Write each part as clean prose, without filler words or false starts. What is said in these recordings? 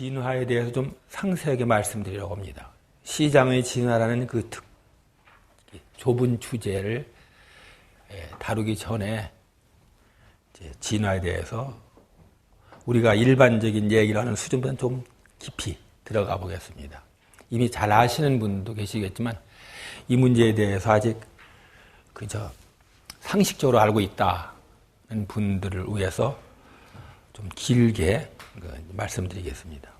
진화에 대해서 좀 상세하게 말씀드리려고 합니다. 시장의 진화라는 그 좁은 주제를 다루기 전에 진화에 대해서 우리가 일반적인 얘기를 하는 수준보다는 좀 깊이 들어가 보겠습니다. 이미 잘 아시는 분도 계시겠지만 이 문제에 대해서 아직 그저 상식적으로 알고 있다는 분들을 위해서 좀 길게 말씀드리겠습니다.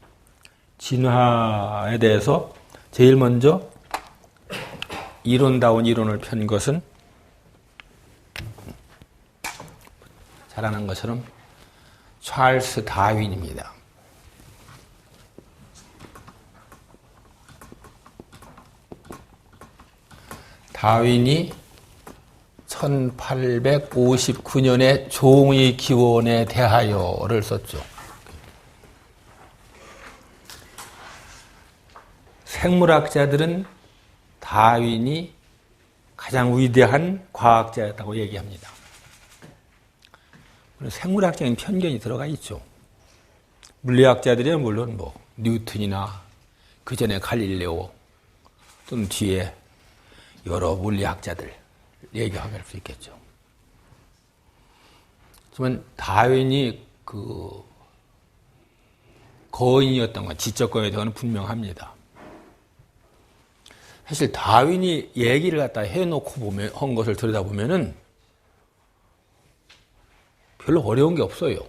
진화에 대해서 제일 먼저 이론다운 이론을 편 것은 잘 아는 것처럼 찰스 다윈입니다. 다윈이 1859년에 종의 기원에 대하여를 썼죠. 생물학자들은 다윈이 가장 위대한 과학자였다고 얘기합니다. 생물학적인 편견이 들어가 있죠. 물리학자들은 물론 뉴턴이나 그 전에 갈릴레오 또는 뒤에 여러 물리학자들 얘기할 수 있겠죠. 하지만 다윈이 그 거인이었던 건 지적 거인에 대해서는 분명합니다. 사실 다윈이 얘기를 갖다 해놓고 한 것을 들여다보면은 별로 어려운 게 없어요.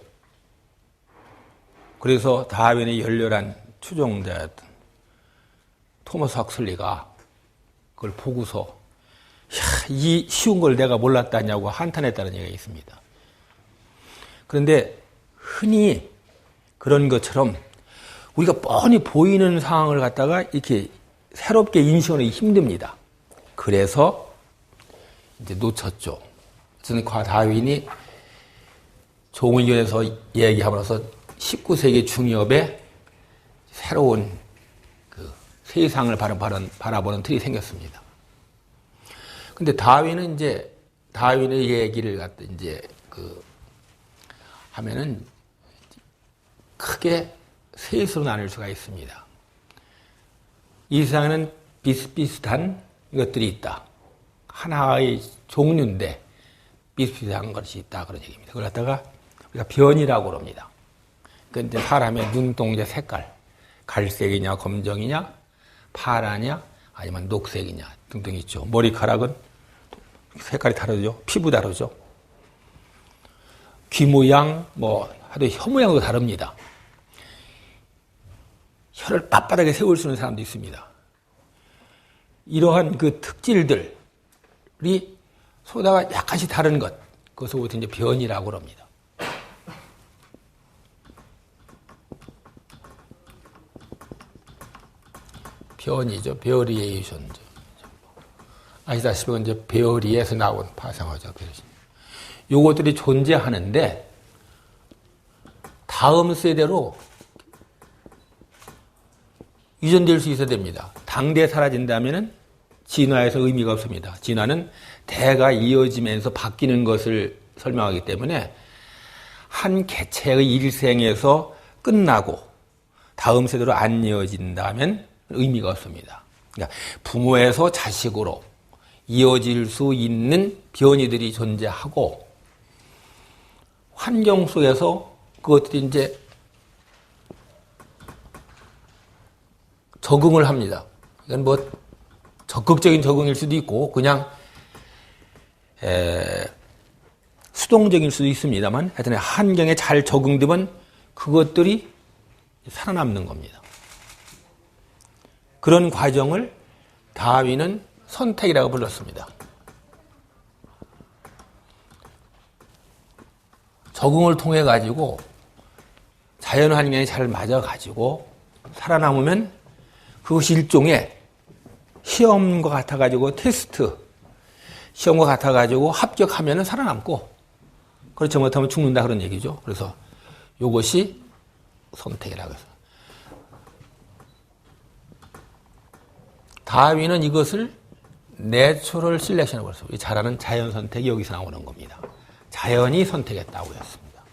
그래서 다윈의 열렬한 추종자였던 토마스 헉슬리가 그걸 보고서 이 쉬운 걸 내가 몰랐다냐고 한탄했다는 얘기가 있습니다. 그런데 흔히 그런 것처럼 우리가 뻔히 보이는 상황을 갖다가 이렇게 새롭게 인식하기 힘듭니다. 그래서 이제 놓쳤죠. 그래서 다윈이 종의견에서 얘기함으로써 19세기 중엽에 새로운 그 세상을 바라보는 틀이 생겼습니다. 근데 다윈은 이제 다윈의 얘기를 갖다 이제 하면은 크게 셋으로 나눌 수가 있습니다. 이 세상에는 비슷비슷한 것들이 있다. 하나의 종류인데 비슷비슷한 것이 있다. 그런 얘기입니다. 그걸 갖다가 우리가 변이라고 그럽니다. 그러니까 이제 사람의 눈동자 색깔, 갈색이냐, 검정이냐, 파라냐, 아니면 녹색이냐 등등 있죠. 머리카락은 색깔이 다르죠. 피부 다르죠. 귀 모양, 하여튼 혀 모양도 다릅니다. 혀를 빳빳하게 세울 수 있는 사람도 있습니다. 이러한 그 특질들이 서로가 약간씩 다른 것, 그것을 이제 변이라고 합니다. 변이죠. 베어리에이션. 아시다시피 이제 베어리에서 나온 파생어죠. 요것들이 존재하는데 다음 세대로 유전될 수 있어야 됩니다. 당대에 사라진다면은 진화에서 의미가 없습니다. 진화는 대가 이어지면서 바뀌는 것을 설명하기 때문에 한 개체의 일생에서 끝나고 다음 세대로 안 이어진다면 의미가 없습니다. 그러니까 부모에서 자식으로 이어질 수 있는 변이들이 존재하고 환경 속에서 그것들이 이제 적응을 합니다. 이건 적극적인 적응일 수도 있고 그냥 수동적일 수도 있습니다만 하여튼 환경에 잘 적응되면 그것들이 살아남는 겁니다. 그런 과정을 다윈은 선택이라고 불렀습니다. 적응을 통해 가지고 자연 환경에 잘 맞아 가지고 살아남으면 그것이 일종의 시험과 같아 가지고 테스트 시험과 같아 가지고 합격하면 살아남고 그렇지 못하면 죽는다 그런 얘기죠. 그래서 이것이 선택이라고 해서 다윈은 이것을 내추럴 셀렉션이라고 했어요. 잘하는 자연 선택이 여기서 나오는 겁니다. 자연이 선택했다고 했습니다.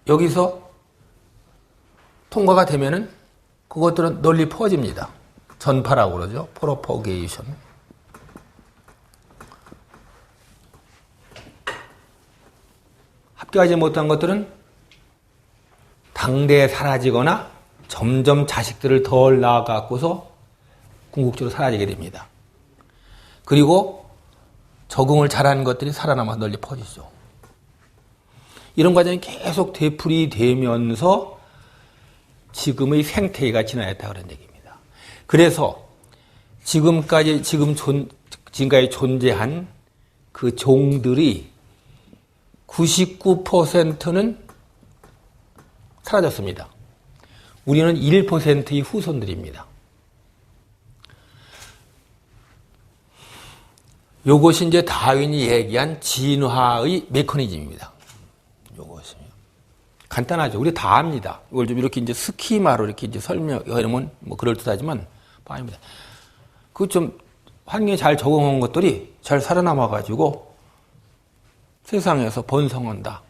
여기서 통과가 되면은 그것들은 널리 퍼집니다. 전파라고 그러죠. 프로포게이션. 합격하지 못한 것들은 당대에 사라지거나 점점 자식들을 덜 낳아갖고서 궁극적으로 사라지게 됩니다. 그리고 적응을 잘한 것들이 살아남아 널리 퍼지죠. 이런 과정이 계속 되풀이되면서 지금의 생태계가 진화했다 그런 얘기입니다. 그래서 지금까지 존재한 그 종들이 99%는 사라졌습니다. 우리는 1%의 후손들입니다. 요것이 이제 다윈이 얘기한 진화의 메커니즘입니다. 요것이 간단하죠. 우리 다 압니다. 이걸 좀 이렇게 이제 스키마로 이렇게 이제 설명하면 뭐 그럴듯하지만 봐입니다. 그 좀 환경에 잘 적응한 것들이 잘 살아남아가지고 세상에서 번성한다.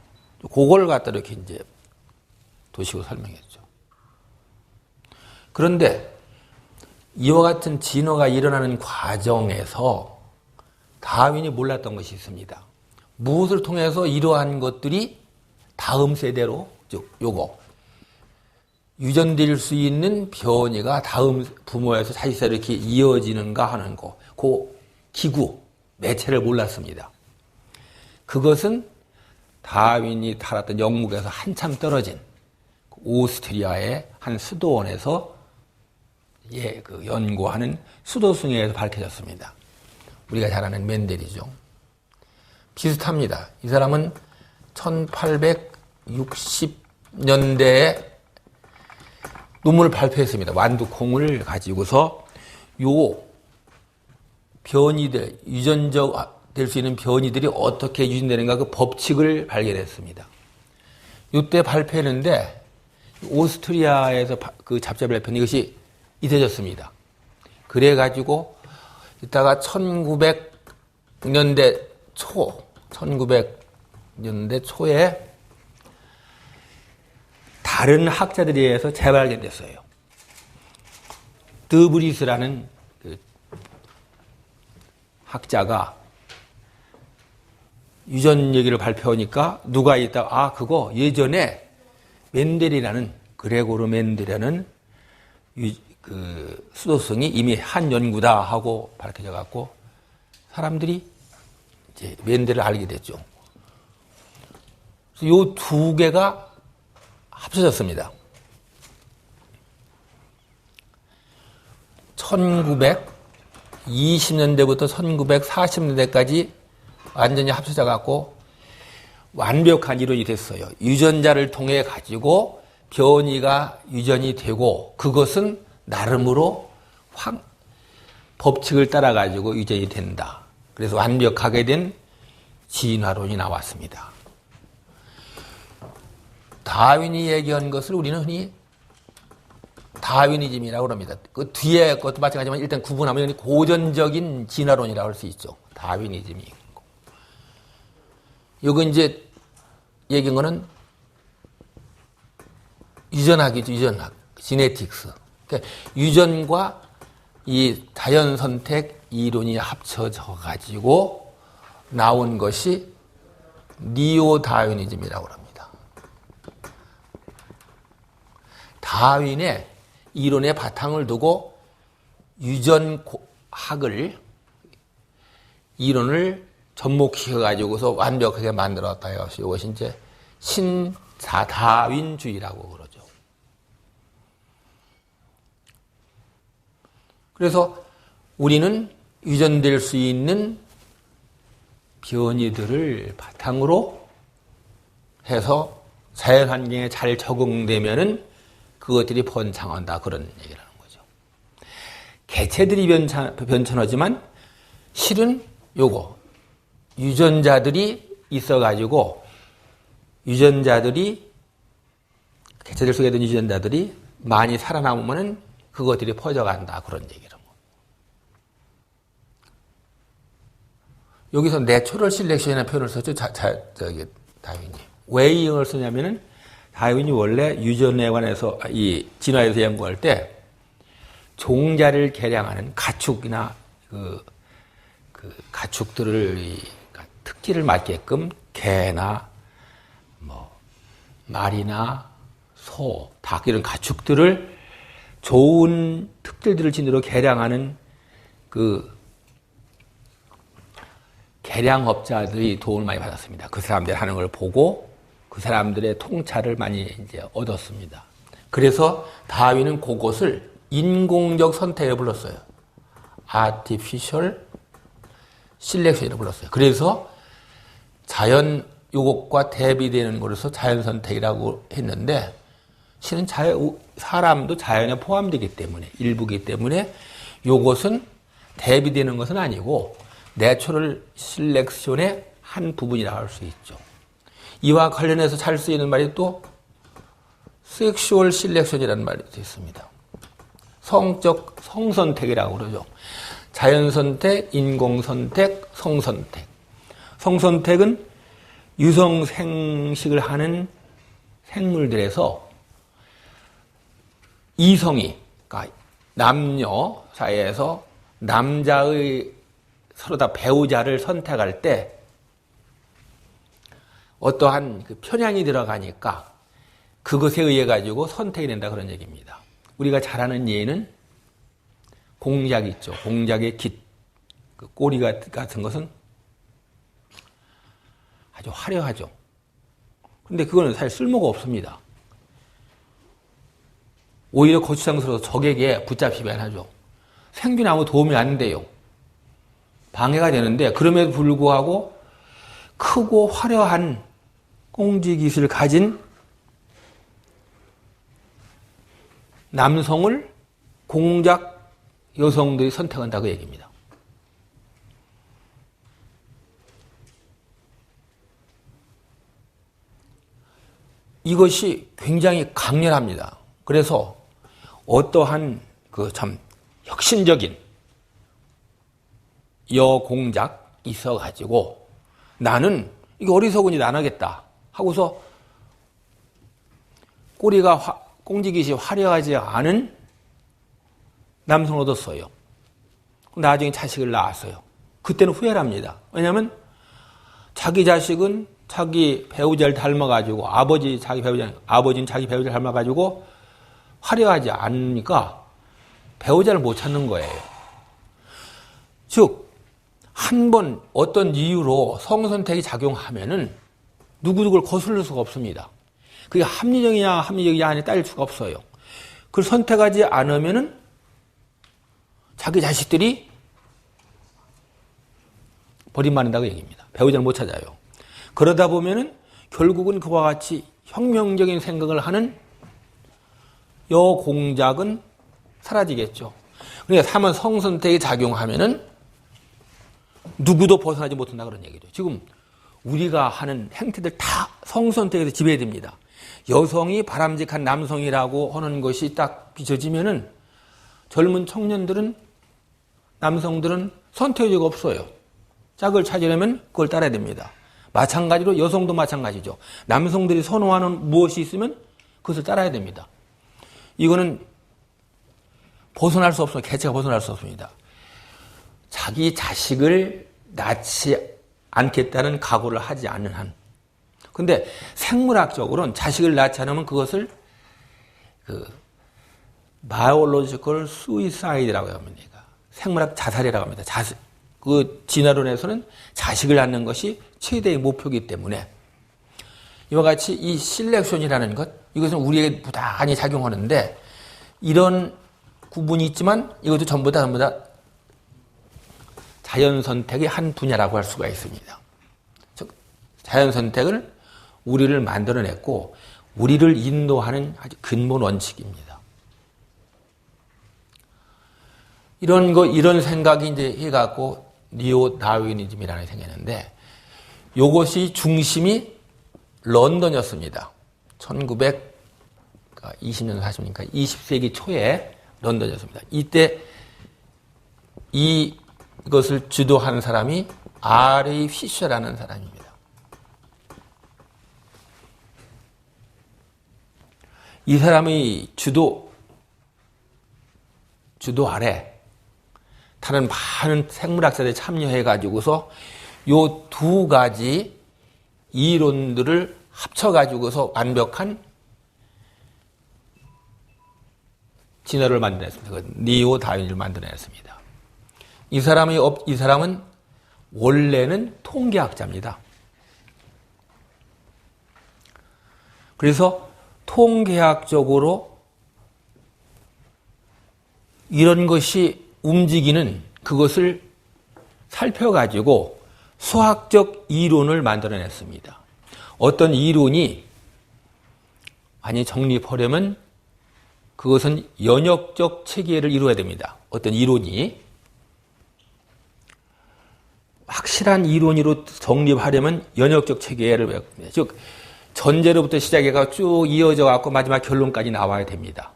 그걸 갖다 이렇게 이제 도식으로 설명했죠. 그런데 이와 같은 진화가 일어나는 과정에서 다윈이 몰랐던 것이 있습니다. 무엇을 통해서 이러한 것들이 다음 세대로, 즉 요거 유전될 수 있는 변이가 다음 부모에서 자식세로 이렇게 이어지는가 하는 거, 그 기구, 매체를 몰랐습니다. 그것은 다윈이 살았던 영국에서 한참 떨어진 오스트리아의 한 수도원에서 그 연구하는 수도승에서 밝혀졌습니다. 우리가 잘 아는 멘델이죠. 비슷합니다. 이 사람은 1860년대에 논문을 발표했습니다. 완두콩을 가지고서 요 변이들, 유전적 될 수 있는 변이들이 어떻게 유전되는가 그 법칙을 발견했습니다. 이때 발표했는데 오스트리아에서 그 잡지를 발표했는데 이것이 잊혀졌습니다. 그래가지고 이따가 1900년대 초에 다른 학자들에 의해서 재발견됐어요. 드브리스라는 그 학자가 유전 얘기를 발표하니까 누가 있다, 그거 예전에 멘델이라는, 그레고르 멘델이라는 그 수도승이 이미 한 연구다 하고 밝혀져 갖고 사람들이 이제 멘델을 알게 됐죠. 요 두 개가 합쳐졌습니다. 1920년대부터 1940년대까지 완전히 합쳐져 갖고 완벽한 이론이 됐어요. 유전자를 통해 가지고 변이가 유전이 되고 그것은 나름으로 법칙을 따라 가지고 유전이 된다. 그래서 완벽하게 된 진화론이 나왔습니다. 다윈이 얘기한 것을 우리는 흔히 다윈이즘이라고 합니다. 그 뒤에 것도 마찬가지지만 일단 구분하면 고전적인 진화론이라고 할 수 있죠. 다윈이즘이 있고. 여기 이제 얘기한 거는 유전학이죠. 유전학. 지네틱스. 그러니까 유전과 이 자연선택 이론이 합쳐져 가지고 나온 것이 니오 다윈이즘이라고 합니다. 다윈의 이론의 바탕을 두고 유전학을 이론을 접목시켜가지고서 완벽하게 만들었다. 이것이 이제 신다윈주의라고 그러죠. 그래서 우리는 유전될 수 있는 변이들을 바탕으로 해서 자연환경에 잘 적응되면은 그것들이 번창한다. 그런 얘기를 하는 거죠. 개체들이 변천하지만 실은 요거 유전자들이 있어가지고 개체들 속에 있는 유전자들이 많이 살아남으면은 그것들이 퍼져간다. 그런 얘기를. 여기서 내추럴 실렉션이라는 표현을 썼죠. 다윈이. 왜 이 용어를 쓰냐면은 다윈이 원래 유전에 관해서 이 진화에서 연구할 때 종자를 개량하는 가축이나 그 가축들을 특질을 맞게끔 개나 뭐 말이나 소, 닭 이런 가축들을 좋은 특질들을 지니로 개량하는 그 개량업자들이 도움을 많이 받았습니다. 그 사람들이 하는 걸 보고 그 사람들의 통찰을 많이 이제 얻었습니다. 그래서 다윈은 그것을 인공적 선택을 불렀어요. artificial selection이라고 불렀어요. 그래서 자연 요것과 대비되는 것으로서 자연 선택이라고 했는데 실은 사람도 자연에 포함되기 때문에 일부이기 때문에 요것은 대비되는 것은 아니고 내추럴 셀렉션의 한 부분이라고 할 수 있죠. 이와 관련해서 잘 쓰이는 말이 또 섹슈얼 셀렉션이라는 말이 있습니다. 성적 성선택이라고 그러죠. 자연선택, 인공선택, 성선택. 성선택은 유성 생식을 하는 생물들에서 이성이, 그러니까 남녀 사이에서 남자의 서로 다 배우자를 선택할 때 어떠한 그 편향이 들어가니까 그것에 의해 가지고 선택이 된다 그런 얘기입니다. 우리가 잘 아는 예는 공작 있죠. 공작의 깃, 그 꼬리 같은 것은 아주 화려하죠. 근데 그거는 사실 쓸모가 없습니다. 오히려 거추장스러워서 적에게 붙잡히면 하죠. 생존에 아무 도움이 안 돼요. 방해가 되는데 그럼에도 불구하고 크고 화려한 꽁지깃을 가진 남성을 공작 여성들이 선택한다 그 얘기입니다. 이것이 굉장히 강렬합니다. 그래서 어떠한 그 참 혁신적인 여공작 있어가지고 나는 이게 어리석은짓 안 하겠다 하고서 꼬리가 꽁지깃이 화려하지 않은 남성을 얻었어요. 나중에 자식을 낳았어요. 그때는 후회를 합니다. 왜냐하면 자기 자식은 자기 배우자를 닮아가지고 아버지는 자기 배우자를 닮아가지고 화려하지 않으니까 배우자를 못 찾는 거예요. 즉 한 번 어떤 이유로 성선택이 작용하면은 누구를 거슬릴 수가 없습니다. 그게 합리적이냐 합리적이냐 아니 따질 수가 없어요. 그걸 선택하지 않으면은 자기 자식들이 버림받는다고 얘기입니다. 배우자를 못 찾아요. 그러다 보면은 결국은 그와 같이 혁명적인 생각을 하는 여공작은 사라지겠죠. 그러니까 한번 성선택이 작용하면은 누구도 벗어나지 못한다 그런 얘기죠. 지금 우리가 하는 행태들 다 성선택에서 지배됩니다. 여성이 바람직한 남성이라고 하는 것이 딱 비춰지면은 젊은 청년들은 남성들은 선택지가 없어요. 짝을 찾으려면 그걸 따라야 됩니다. 마찬가지로 여성도 마찬가지죠. 남성들이 선호하는 무엇이 있으면 그것을 따라야 됩니다. 이거는 벗어날 수 없어요. 개체가 벗어날 수 없습니다. 자기 자식을 낳지 않겠다는 각오를 하지 않는 한. 근데 생물학적으로는 자식을 낳지 않으면 그것을 biological suicide라고 합니다. 생물학 자살이라고 합니다. 그 진화론에서는 자식을 낳는 것이 최대의 목표이기 때문에 이와 같이 이 실렉션이라는 것, 이것은 우리에게 부단히 작용하는데 이런 구분이 있지만 이것도 전부 다 자연 선택의 한 분야라고 할 수가 있습니다. 즉 자연 선택을 우리를 만들어냈고 우리를 인도하는 아주 근본 원칙입니다. 이런 생각이 이제 해갖고 니오 다윈이즘이라는 게 생겼는데 이것이 중심이 런던이었습니다. 1920년 40년이니까 20세기 초에 런던이었습니다. 이때 이것을 주도하는 사람이 R.A. 피셔라는 사람입니다. 이 사람의 주도 아래 다른 많은 생물학자들이 참여해가지고서 요 두 가지 이론들을 합쳐가지고서 완벽한 진화를 만들어냈습니다. 니오 다윈을 만들어냈습니다. 이 사람은 원래는 통계학자입니다. 그래서 통계학적으로 이런 것이 움직이는 그것을 살펴가지고 수학적 이론을 만들어냈습니다. 어떤 이론이 많이 정립하려면 그것은 연역적 체계를 이루어야 됩니다. 어떤 이론이 확실한 이론으로 정립하려면 연역적 체계를 배웁니다. 즉 전제로부터 시작해가 쭉 이어져 갖고 마지막 결론까지 나와야 됩니다.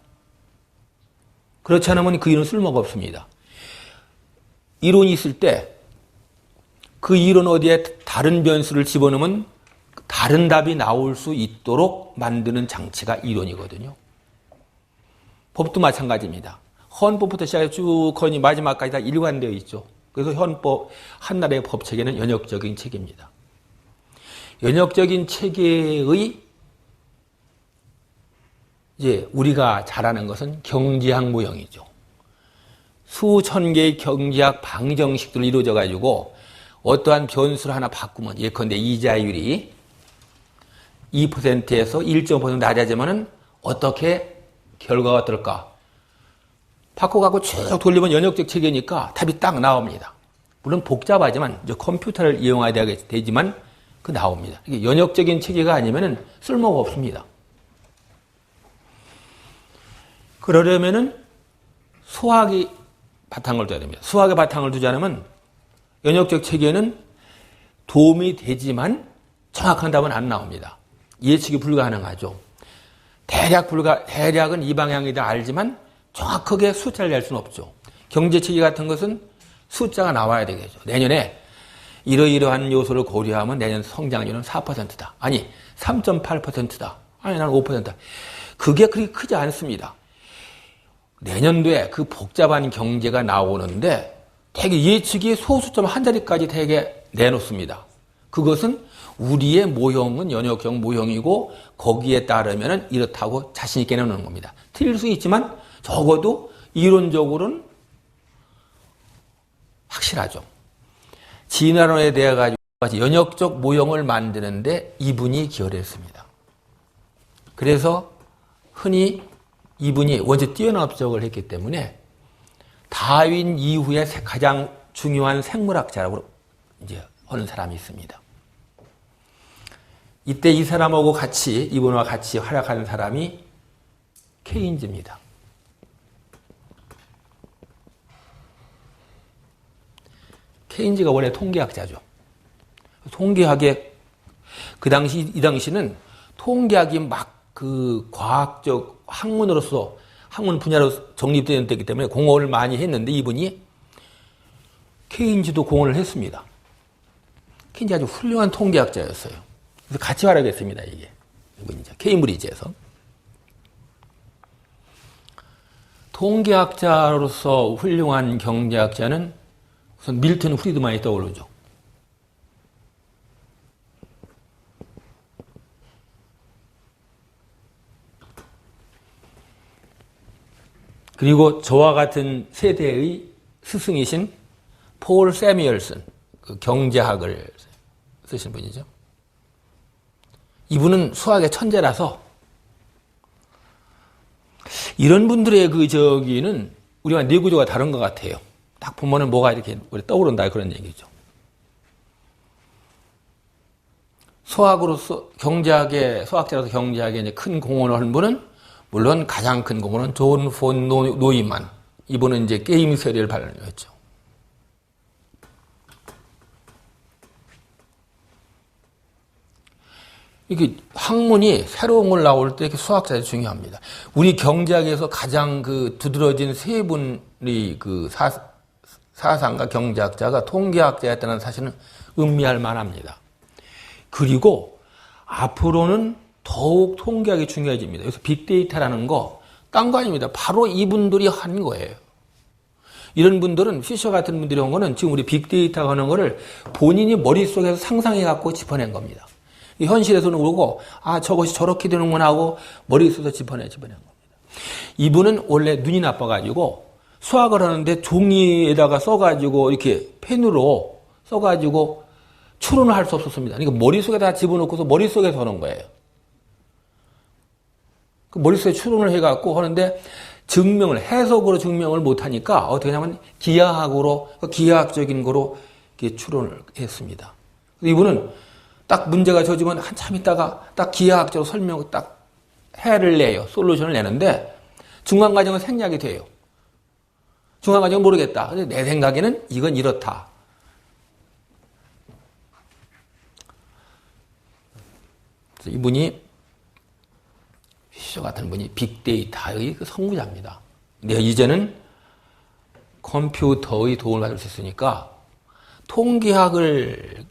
그렇지 않으면 그 이론은 쓸모가 없습니다. 이론이 있을 때 그 이론 어디에 다른 변수를 집어넣으면 다른 답이 나올 수 있도록 만드는 장치가 이론이거든요. 법도 마찬가지입니다. 헌법부터 시작해 쭉 거의 마지막까지 다 일관되어 있죠. 그래서 헌법, 한 나라의 법 체계는 연역적인 체계입니다. 연역적인 체계의 이제 우리가 잘 아는 것은 경제학 모형이죠. 수천 개의 경제학 방정식들로 이루어져 가지고 어떠한 변수를 하나 바꾸면 예컨대 이자율이 2%에서 1.5% 낮아지면은 어떻게 결과가 어떨까? 바꿔갖고 쭉 돌리면 연역적 체계니까 답이 딱 나옵니다. 물론 복잡하지만 이제 컴퓨터를 이용해야 되지만 그 나옵니다. 이게 연역적인 체계가 아니면은 쓸모가 없습니다. 그러려면은 수학이 바탕을 둬야 됩니다. 수학의 바탕을 두지 않으면 연역적 체계는 도움이 되지만 정확한 답은 안 나옵니다. 예측이 불가능하죠. 대략은 이 방향이다 알지만 정확하게 숫자를 낼 수는 없죠. 경제체계 같은 것은 숫자가 나와야 되겠죠. 내년에 이러이러한 요소를 고려하면 내년 성장률은 4%다. 아니 3.8%다. 아니 난 5%다. 그게 그렇게 크지 않습니다. 내년도에 그 복잡한 경제가 나오는데 되게 예측이 소수점 한 자리까지 되게 내놓습니다. 그것은 우리의 모형은 연역적 모형이고 거기에 따르면 이렇다고 자신 있게 내놓는 겁니다. 틀릴 수 있지만 적어도 이론적으로는 확실하죠. 진화론에 대해 가지고 연역적 모형을 만드는데 이분이 기여를 했습니다. 그래서 흔히 이분이 원체 뛰어난 업적을 했기 때문에 다윈 이후에 가장 중요한 생물학자라고 이제 하는 사람이 있습니다. 이때 이 사람하고 같이 이분과 같이 활약하는 사람이 케인즈입니다. 케인즈가 원래 통계학자죠. 통계학의 이 당시는 통계학이 막 그 과학적 학문 분야로 정립되었기 때문에 공헌을 많이 했는데 이분이 케인즈도 공헌을 했습니다. 케인즈 아주 훌륭한 통계학자였어요. 그래서 같이 활약했습니다. 이분이죠. 케임브리지에서. 통계학자로서 훌륭한 경제학자는 우선 밀턴 프리드만이 떠오르죠. 그리고 저와 같은 세대의 스승이신 폴 세뮤얼슨, 그 경제학을 쓰신 분이죠. 이분은 수학의 천재라서 이런 분들의 저기는 우리와 뇌구조가 다른 것 같아요. 딱 보면은 뭐가 이렇게 떠오른다 그런 얘기죠. 수학자로서 경제학에 이제 큰 공헌을 한 분은 물론 가장 큰 공헌은 존 폰 노이만. 이분은 이제 게임 세리를 발명했죠. 이게 학문이 새로운 걸 나올 때 수학자들이 중요합니다. 우리 경제학에서 가장 그 두드러진 세 분이 그 사상가 경제학자가 통계학자였다는 사실은 음미할 만합니다. 그리고 앞으로는 더욱 통계학이 중요해집니다. 그래서 빅데이터라는 거 딴 거 아닙니다. 바로 이분들이 한 거예요. 이런 분들은 피셔 같은 분들이 한 거는 지금 우리 빅데이터가 하는 거를 본인이 머릿속에서 상상해 갖고 짚어낸 겁니다. 현실에서는 그러고 저것이 저렇게 되는구나 하고 머릿속에서 짚어낸 겁니다. 이분은 원래 눈이 나빠가지고 수학을 하는데 종이에다가 써가지고 이렇게 펜으로 써가지고 추론을 할 수 없었습니다. 그러니까 머릿속에다 집어넣고서 머릿속에서 하는 거예요. 그 머릿속에 추론을 해갖고 하는데 해석으로 증명을 못하니까 어떻게 하냐면 기하학적인 거로 이렇게 추론을 했습니다. 이분은 딱 문제가 져지면 한참 있다가 딱 기하학적으로 설명을 딱 해를 내요. 솔루션을 내는데 중간 과정은 생략이 돼요. 중간 과정은 모르겠다. 근데 내 생각에는 이건 이렇다. 그래서 이분이 피셔 같은 분이 빅데이터의 그 선구자입니다. 근데 이제는 컴퓨터의 도움을 받을 수 있으니까 통계학을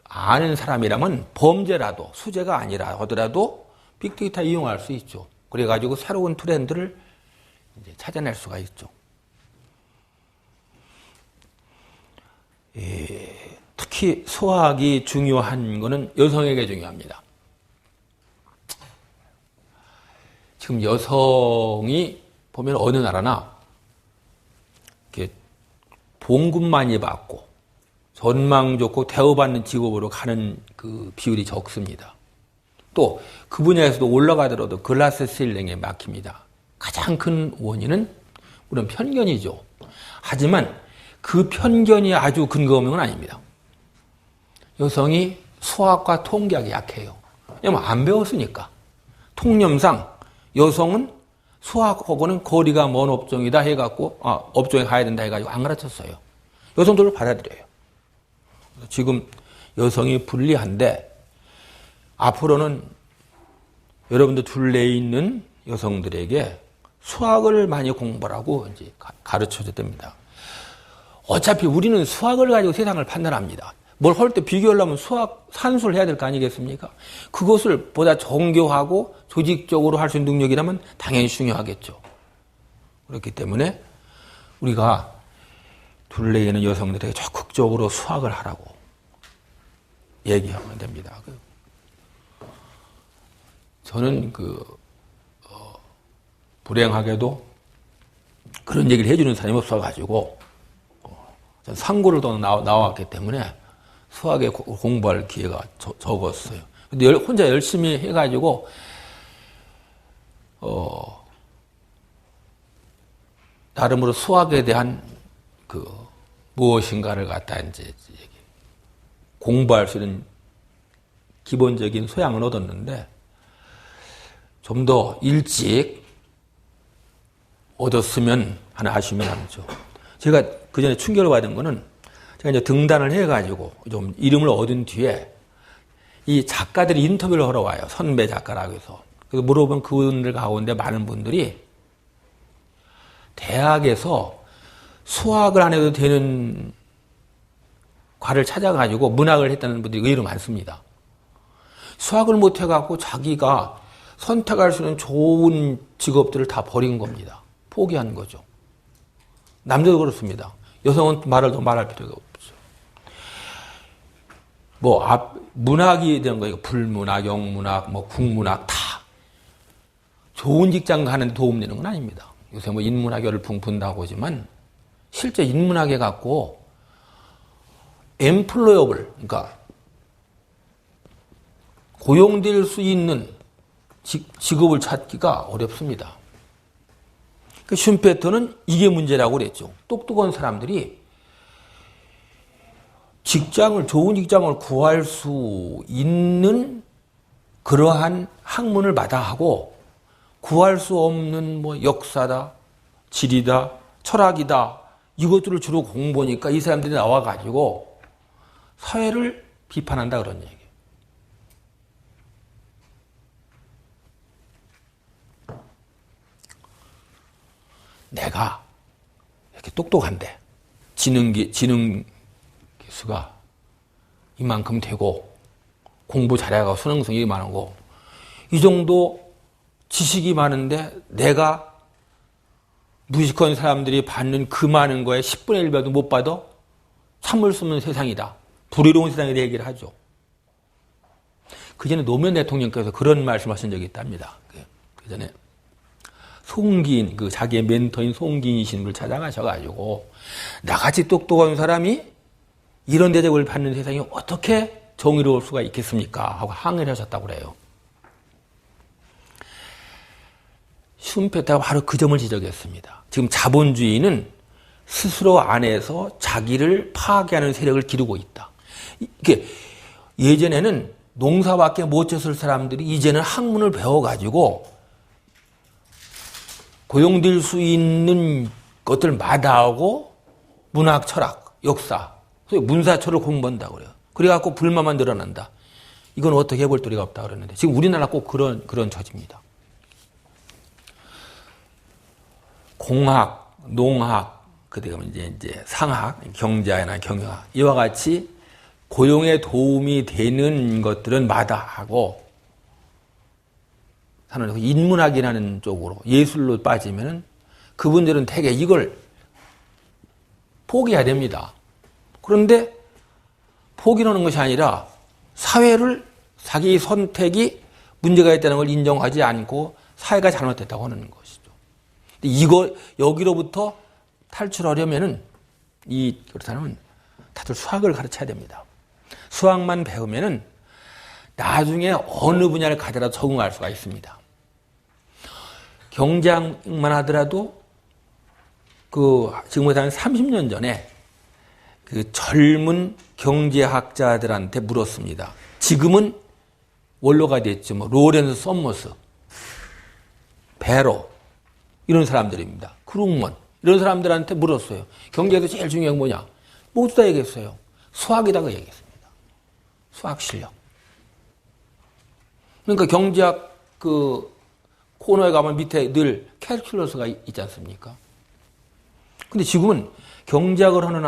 아는 사람이라면 범죄라도 수재가 아니라 하더라도 빅데이터 이용할 수 있죠. 그래가지고 새로운 트렌드를 이제 찾아낼 수가 있죠. 특히 수학이 중요한 것은 여성에게 중요합니다. 지금 여성이 보면 어느 나라나 이렇게 봉급 많이 받고 전망 좋고 대우받는 직업으로 가는 그 비율이 적습니다. 또 그 분야에서도 올라가더라도 글라스 실링에 막힙니다. 가장 큰 원인은 물론 편견이죠. 하지만 그 편견이 아주 근거 없는 건 아닙니다. 여성이 수학과 통계학이 약해요. 왜냐면 안 배웠으니까. 통념상 여성은 수학하고는 거리가 먼 업종이다 해갖고 업종에 가야 된다 해가지고 안 가르쳤어요. 여성들을 받아들여요. 지금 여성이 불리한데 앞으로는 여러분들 둘레에 있는 여성들에게 수학을 많이 공부하라고 이제 가르쳐야 됩니다. 어차피 우리는 수학을 가지고 세상을 판단합니다. 뭘 할 때 비교하려면 수학, 산수를 해야 될 거 아니겠습니까? 그것을 보다 정교하고 조직적으로 할 수 있는 능력이라면 당연히 중요하겠죠. 그렇기 때문에 우리가 둘레에 있는 여성들에게 적극적으로 수학을 하라고 얘기하면 됩니다. 저는 불행하게도 그런 얘기를 해주는 사람이 없어가지고 상고를 더 나왔기 때문에 수학에 공부할 기회가 적었어요. 근데 혼자 열심히 해가지고 나름으로 수학에 대한 무엇인가를 갖다 이제 공부할 수 있는 기본적인 소양을 얻었는데 좀 더 일찍 얻었으면 하는 아쉬움이 남죠. 제가 그 전에 충격을 받은 거는 제가 이제 등단을 해가지고 좀 이름을 얻은 뒤에 이 작가들이 인터뷰를 하러 와요. 선배 작가라고 해서. 그래서 물어보면 그분들 가운데 많은 분들이 대학에서 수학을 안 해도 되는 과를 찾아가지고 문학을 했다는 분들이 의외로 많습니다. 수학을 못 해갖고 자기가 선택할 수 있는 좋은 직업들을 다 버린 겁니다. 포기한 거죠. 남자도 그렇습니다. 여성은 더 말할 필요가 없죠. 문학이 되는 거예요. 불문학, 영문학, 국문학 다 좋은 직장 가는 데 도움되는 건 아닙니다. 요새 인문학이 열풍 분다고 하지만 실제 인문학에 갖고 employable, 그러니까 고용될 수 있는 직업을 찾기가 어렵습니다. 슈페터는 이게 문제라고 그랬죠. 똑똑한 사람들이 좋은 직장을 구할 수 있는 그러한 학문을 마다하고 구할 수 없는 역사다, 지리다, 철학이다 이것들을 주로 공부하니까 이 사람들이 나와가지고 사회를 비판한다 그런 얘기예요. 내가 이렇게 똑똑한데 지능 기수가 이만큼 되고 공부 잘해가고 수능성이 많은 거 이 정도 지식이 많은데 내가 무식한 사람들이 받는 그 많은 거에 10분의 1배도 못 받아? 참을 수 없는 세상이다. 불의로운 세상이다 얘기를 하죠. 그 전에 노무현 대통령께서 그런 말씀하신 적이 있답니다. 그 전에 송기인, 그 자기의 멘토인 송기인 분을 찾아가셔가지고 나같이 똑똑한 사람이 이런 대접을 받는 세상이 어떻게 정의로울 수가 있겠습니까? 하고 항의를 하셨다고 그래요. 슈은페트가 바로 그 점을 지적했습니다. 지금 자본주의는 스스로 안에서 자기를 파괴하는 세력을 기르고 있다. 이게 예전에는 농사밖에 못 졌을 사람들이 이제는 학문을 배워가지고 고용될 수 있는 것들 마다하고 문학, 철학, 역사, 문사철을 공부한다고 그래요. 그래갖고 불만만 늘어난다. 이건 어떻게 해볼 도리가 없다 그러는데 지금 우리나라 꼭 그런 처지입니다. 공학, 농학, 그다음에 이제 상학, 경제학이나 경영학 이와 같이 고용에 도움이 되는 것들은 마다하고 인문학이라는 쪽으로 예술로 빠지면은 그분들은 되게 이걸 포기해야 됩니다. 그런데 포기하는 것이 아니라 사회를 자기 선택이 문제가 있다는 걸 인정하지 않고 사회가 잘못됐다고 하는 것이죠. 이거 여기로부터 탈출하려면은 그렇다면 다들 수학을 가르쳐야 됩니다. 수학만 배우면은 나중에 어느 분야를 가더라도 적응할 수가 있습니다. 경제학만 하더라도 지금보다 한 30년 전에 그 젊은 경제학자들한테 물었습니다. 지금은 원로가 됐죠. 뭐 로렌스 썸머스, 베로 이런 사람들입니다. 크루먼 이런 사람들한테 물었어요. 경제에서 제일 중요한 게 뭐냐? 모두 다 얘기했어요. 수학이라고 얘기했습니다. 수학 실력. 그러니까 경제학 코너에 가면 밑에 늘 캘큘러스가 있지 않습니까? 근데 지금은 경제학을 하는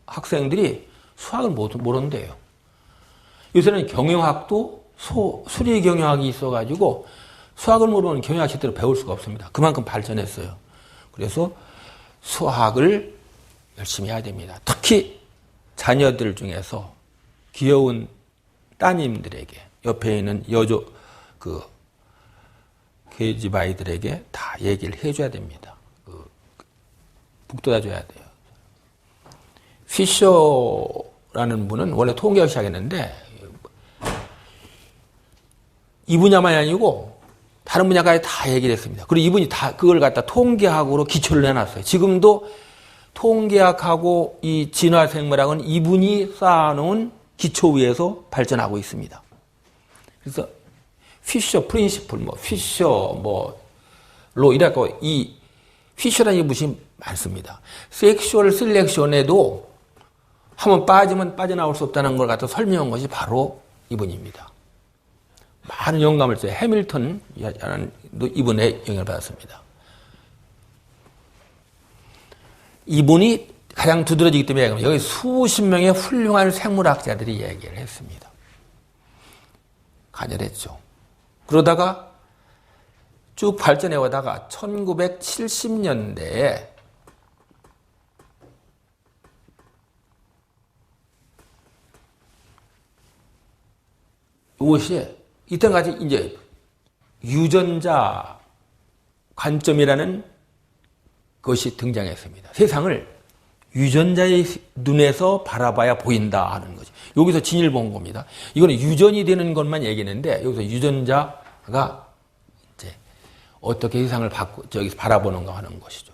학생들이 수학을 모른대요. 요새는 경영학도 수리 경영학이 있어가지고 수학을 모르면 경영학 제대로 배울 수가 없습니다. 그만큼 발전했어요. 그래서 수학을 열심히 해야 됩니다. 특히 자녀들 중에서 귀여운 따님들에게 옆에 있는 계집 아이들에게 다 얘기를 해줘야 됩니다. 북돋아 줘야 돼요. 피셔라는 분은 원래 통계학 시작했는데 이 분야만이 아니고 다른 분야까지 다 얘기를 했습니다. 그리고 이분이 다 그걸 갖다 통계학으로 기초를 해놨어요. 지금도 통계학하고 이 진화생물학은 이분이 쌓아놓은 기초 위에서 발전하고 있습니다. 그래서 피셔 프린시플, 피셔, 로 이래갖고 이 피셔라는 것이 많습니다. 섹슈얼 셀렉션에도 한번 빠지면 빠져나올 수 없다는 걸 갖다 설명한 것이 바로 이분입니다. 많은 영감을 써요. 해밀턴 이분의 영향을 받았습니다. 이분이 가장 두드러지기 때문에 여기 수십 명의 훌륭한 생물학자들이 얘기를 했습니다. 간절했죠. 그러다가 쭉 발전해 오다가 1970년대에 이것이 이때까지 이제 유전자 관점이라는 것이 등장했습니다. 세상을 유전자의 눈에서 바라봐야 보인다 하는 거죠. 여기서 진일 본 겁니다. 이거는 유전이 되는 것만 얘기했는데 여기서 유전자가 이제 어떻게 세상을 바라보는가 하는 것이죠.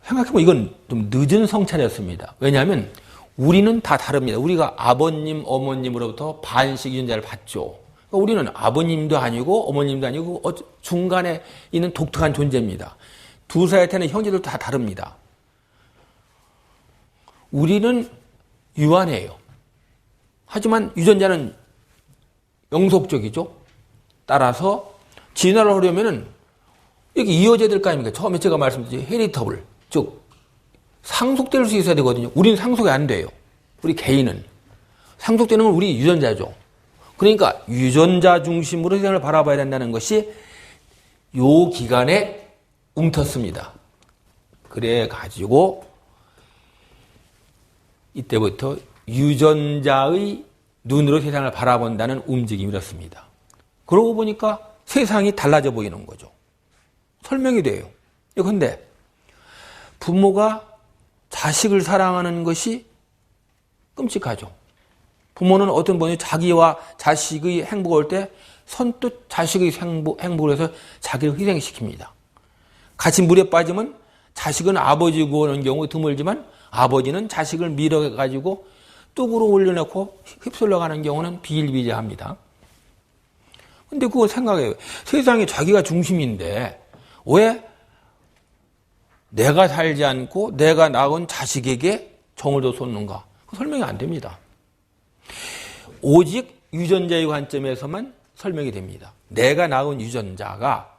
생각해보면 이건 좀 늦은 성찰이었습니다. 왜냐하면 우리는 다 다릅니다. 우리가 아버님, 어머님으로부터 반식 유전자를 받죠. 그러니까 우리는 아버님도 아니고 어머님도 아니고 중간에 있는 독특한 존재입니다. 두 사이한테는 형제들도 다 다릅니다. 우리는 유한해요. 하지만 유전자는 영속적이죠. 따라서 진화를 하려면은 이렇게 이어져야 될 거 아닙니까? 처음에 제가 말씀드린 헤리터블, 즉 상속될 수 있어야 되거든요. 우리는 상속이 안 돼요. 우리 개인은 상속되는 건 우리 유전자죠. 그러니까 유전자 중심으로 세상을 바라봐야 된다는 것이 요 기간에 움텄습니다. 그래 가지고 이때부터 유전자의 눈으로 세상을 바라본다는 움직임이 일었습니다. 그러고 보니까 세상이 달라져 보이는 거죠. 설명이 돼요. 그런데 부모가 자식을 사랑하는 것이 끔찍하죠. 부모는 어떤 분이 자기와 자식의 행복을 올 때 선뜻 자식의 행복을 해서 자기를 희생시킵니다. 같이 물에 빠지면 자식은 아버지 구하는 경우 드물지만 아버지는 자식을 밀어가지고 뚝으로 올려놓고 휩쓸려 가는 경우는 비일비재합니다. 근데 그거 생각해요. 세상에 자기가 중심인데 왜 내가 살지 않고 내가 낳은 자식에게 정을 더 쏟는가? 설명이 안 됩니다. 오직 유전자의 관점에서만 설명이 됩니다. 내가 낳은 유전자가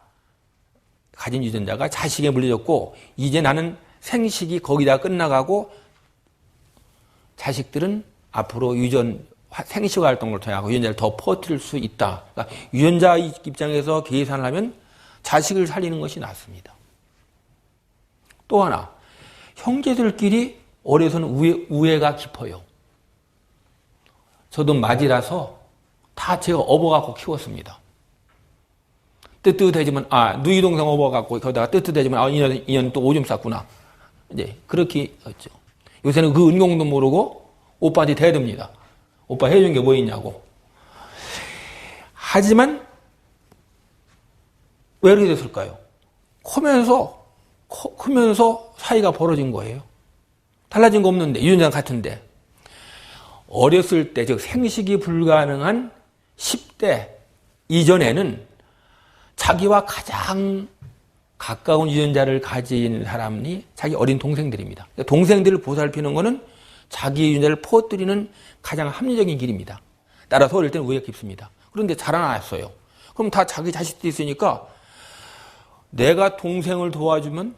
가진 유전자가 자식에 물려졌고 이제 나는 생식이 거기다 끝나가고 자식들은 앞으로 생식 활동을 통해 유전자를 더 퍼뜨릴 수 있다. 그러니까 유전자 입장에서 계산을 하면 자식을 살리는 것이 낫습니다. 또 하나, 형제들끼리 어려서는 우애가 깊어요. 저도 맞이라서 다 제가 업어갖고 키웠습니다. 뜨뜻해지면, 누이 동생 업어갖고 거기다가 뜨뜻해지면, 인연 또 오줌 쌌구나. 이제, 그렇게 했죠. 요새는 그 은공도 모르고 오빠한테 대듭니다. 오빠 해준 게 뭐 있냐고. 하지만, 왜 이렇게 됐을까요? 크면서 사이가 벌어진 거예요. 달라진 거 없는데, 유전자 같은데. 어렸을 때, 즉 생식이 불가능한 10대 이전에는 자기와 가장 가까운 유전자를 가진 사람이 자기 어린 동생들입니다. 동생들을 보살피는 것은 자기 유전자를 퍼뜨리는 가장 합리적인 길입니다. 따라서 어릴 때는 우애가 깊습니다. 그런데 자라났어요. 그럼 다 자기 자식들이 있으니까 내가 동생을 도와주면,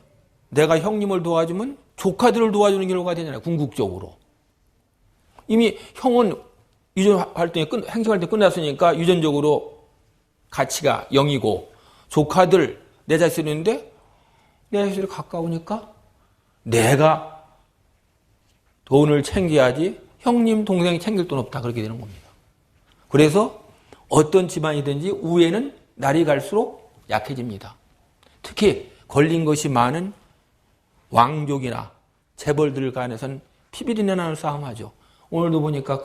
내가 형님을 도와주면 조카들을 도와주는 길로 가야 되잖아요. 궁극적으로. 이미 형은 유전 활동이 행식 활동이 끝났으니까 유전적으로 가치가 0이고 조카들 내 자식인데 내 자식들이 가까우니까 내가 돈을 챙겨야지 형님 동생이 챙길 돈 없다 그렇게 되는 겁니다. 그래서 어떤 집안이든지 우애는 날이 갈수록 약해집니다. 특히 걸린 것이 많은 왕족이나 재벌들 간에서는 피비린내 나는 싸움하죠. 오늘도 보니까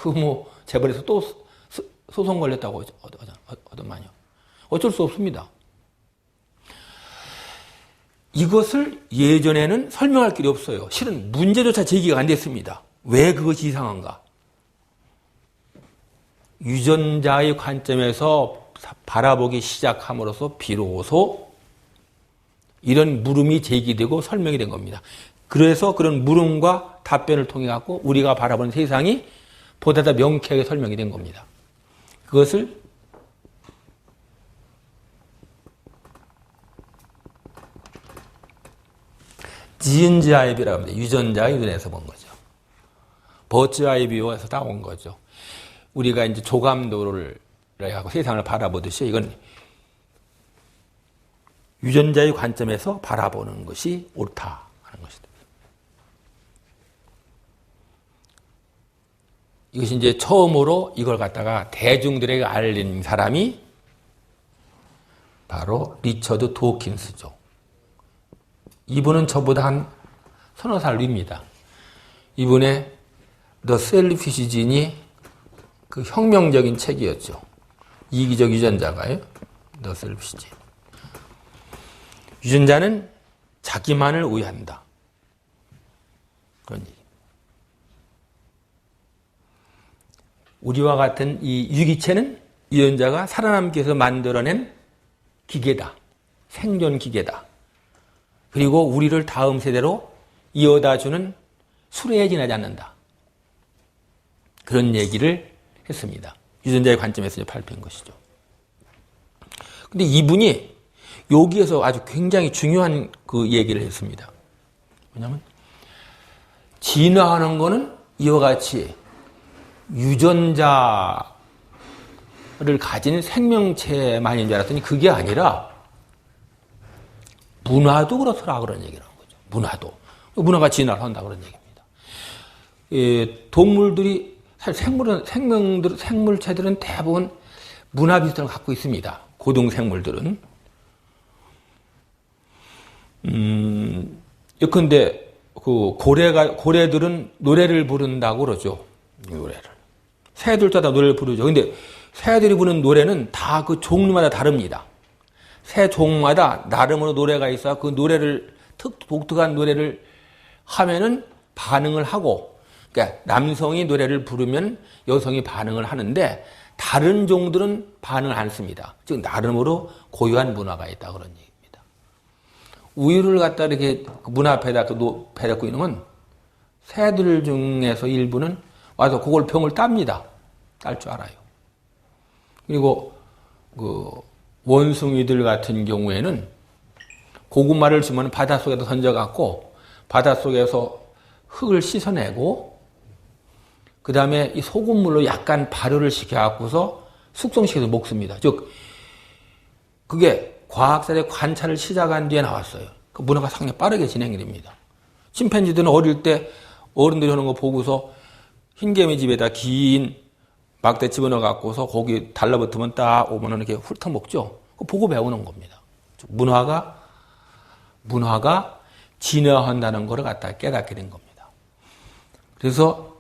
재벌에서 또 소송 걸렸다고 하더만요. 어쩔 수 없습니다. 이것을 예전에는 설명할 길이 없어요. 실은 문제조차 제기가 안 됐습니다. 왜 그것이 이상한가? 유전자의 관점에서 바라보기 시작함으로써 비로소 이런 물음이 제기되고 설명이 된 겁니다. 그래서 그런 물음과 답변을 통해 갖고 우리가 바라보는 세상이 보다 더 명쾌하게 설명이 된 겁니다. 그것을 지은지아이비라고 합니다. 유전자의 눈에서 본 거죠. 버츠아이비에서 따온 거죠. 우리가 이제 조감도를 하고 세상을 바라보듯이 이건 유전자의 관점에서 바라보는 것이 옳다 하는 것이다. 이것이 이제 처음으로 이걸 갖다가 대중들에게 알린 사람이 바로 리처드 도킨스죠. 이분은 저보다 한 서너 살 위입니다. 이분의 The Selfish Gene이 그 혁명적인 책이었죠. 이기적 유전자가요. The Selfish Gene. 유전자는 자기만을 우회한다. 그런 얘기. 우리와 같은 이 유기체는 유전자가 살아남기 위해서 만들어낸 기계다. 생존 기계다. 그리고 우리를 다음 세대로 이어다주는 수레에 지나지 않는다. 그런 얘기를 했습니다. 유전자의 관점에서 발표한 것이죠. 근데 이분이 여기에서 아주 굉장히 중요한 그 얘기를 했습니다. 뭐냐면, 진화하는 거는 이와 같이 유전자의 가진 생명체만인 줄 알았더니 그게 아니라 문화도 그렇더라 그런 얘기라는 거죠. 문화가 진화를 한다 그런 얘기입니다. 동물들이 사실 생물체들은 대부분 문화 비슷한 걸 갖고 있습니다. 고등 생물들은. 예컨대 그 고래들은 노래를 부른다고 그러죠. 노래를. 새들도 다 노래를 부르죠. 근데 새들이 부르는 노래는 다 그 종류마다 다릅니다. 새 종마다 나름으로 노래가 있어 그 노래를 독특한 노래를 하면은 반응을 하고, 그러니까 남성이 노래를 부르면 여성이 반응을 하는데 다른 종들은 반응을 안 씁니다. 즉 나름으로 고유한 문화가 있다 그런 얘기입니다. 우유를 갖다 이렇게 문 앞에다 배닫고 있는 건 새들 중에서 일부는 와서 그걸 병을 땁니다. 딸 줄 알아요. 그리고 그 원숭이들 같은 경우에는 고구마를 주면 바닷속에다 던져갖고 바닷속에서 흙을 씻어내고 그 다음에 이 소금물로 약간 발효를 시켜갖고서 숙성시켜서 먹습니다. 즉 그게 과학자들의 관찰을 시작한 뒤에 나왔어요. 그 문화가 상당히 빠르게 진행이 됩니다. 침팬지들은 어릴 때 어른들이 하는 거 보고서 흰개미 집에다 긴 막대 집어넣어 갖고서 거기 달라붙으면 딱 오면은 이렇게 훑어 먹죠. 그거 보고 배우는 겁니다. 문화가 진화한다는 걸 갖다 깨닫게 된 겁니다. 그래서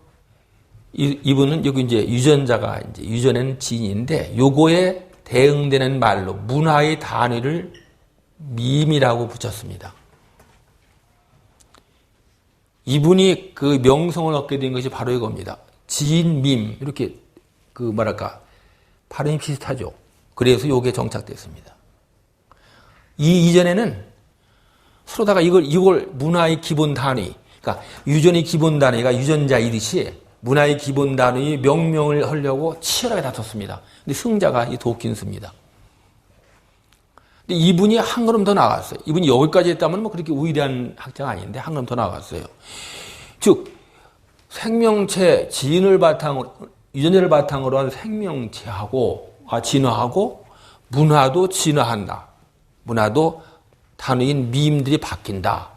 이분은 여기 이제 유전자가 이제 유전에는 진인데 요거에 대응되는 말로 문화의 단위를 밈이라고 붙였습니다. 이분이 그 명성을 얻게 된 것이 바로 이겁니다. 진밈 이렇게 그 뭐랄까 발음이 비슷하죠. 그래서 요게 정착됐습니다. 이 이전에는 서로다가 이걸 문화의 기본 단위, 그러니까 유전의 기본 단위가 유전자이듯이 문화의 기본 단위 명명을 하려고 치열하게 다퉜습니다. 근데 승자가 이 도킨스입니다. 근데 이분이 한 걸음 더 나갔어요. 이분이 여기까지 했다면 뭐 그렇게 우위대한 학자가 아닌데 한 걸음 더 나갔어요. 즉 생명체 진을 바탕으로 유전자를 바탕으로 한 생명체하고 진화하고 문화도 진화한다. 문화도 단위인 밈들이 바뀐다.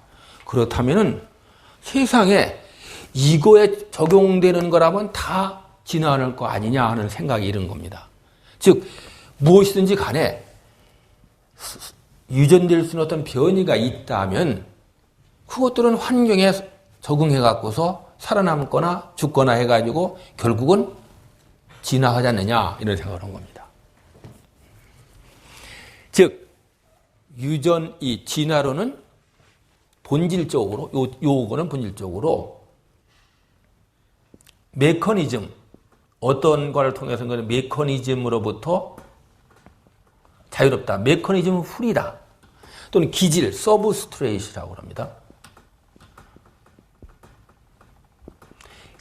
그렇다면은 세상에 이거에 적용되는 거라면 다 진화할 거 아니냐 하는 생각이 이런 겁니다. 즉 무엇이든지 간에 유전될 수 있는 어떤 변이가 있다면 그것들은 환경에 적응해 갖고서 살아남거나 죽거나 해가지고 결국은 진화하지 않느냐 이런 생각을 한 겁니다. 즉 이 진화론은 본질적으로 요거는 본질적으로 메커니즘 어떤 걸 통해서는 메커니즘으로부터 자유롭다. 메커니즘은 풀이다. 또는 기질 서브스트레이트라고 합니다.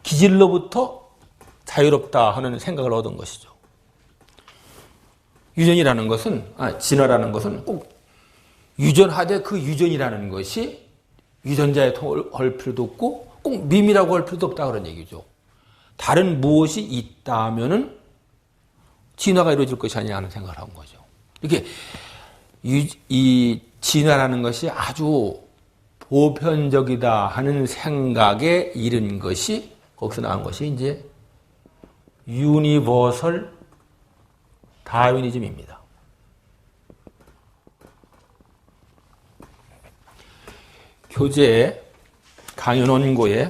기질로부터 자유롭다 하는 생각을 얻은 것이죠. 유전이라는 것은 진화라는 것은 꼭 유전하되 그 유전이라는 것이 유전자에 할 필요도 없고 꼭 밈이라고 할 필요도 없다 그런 얘기죠. 다른 무엇이 있다면은 진화가 이루어질 것이 아니냐 하는 생각을 한 거죠. 이렇게 이 진화라는 것이 아주 보편적이다 하는 생각에 이른 것이 거기서 나온 것이 이제 유니버설 다윈이즘입니다. 교재 강연 원고에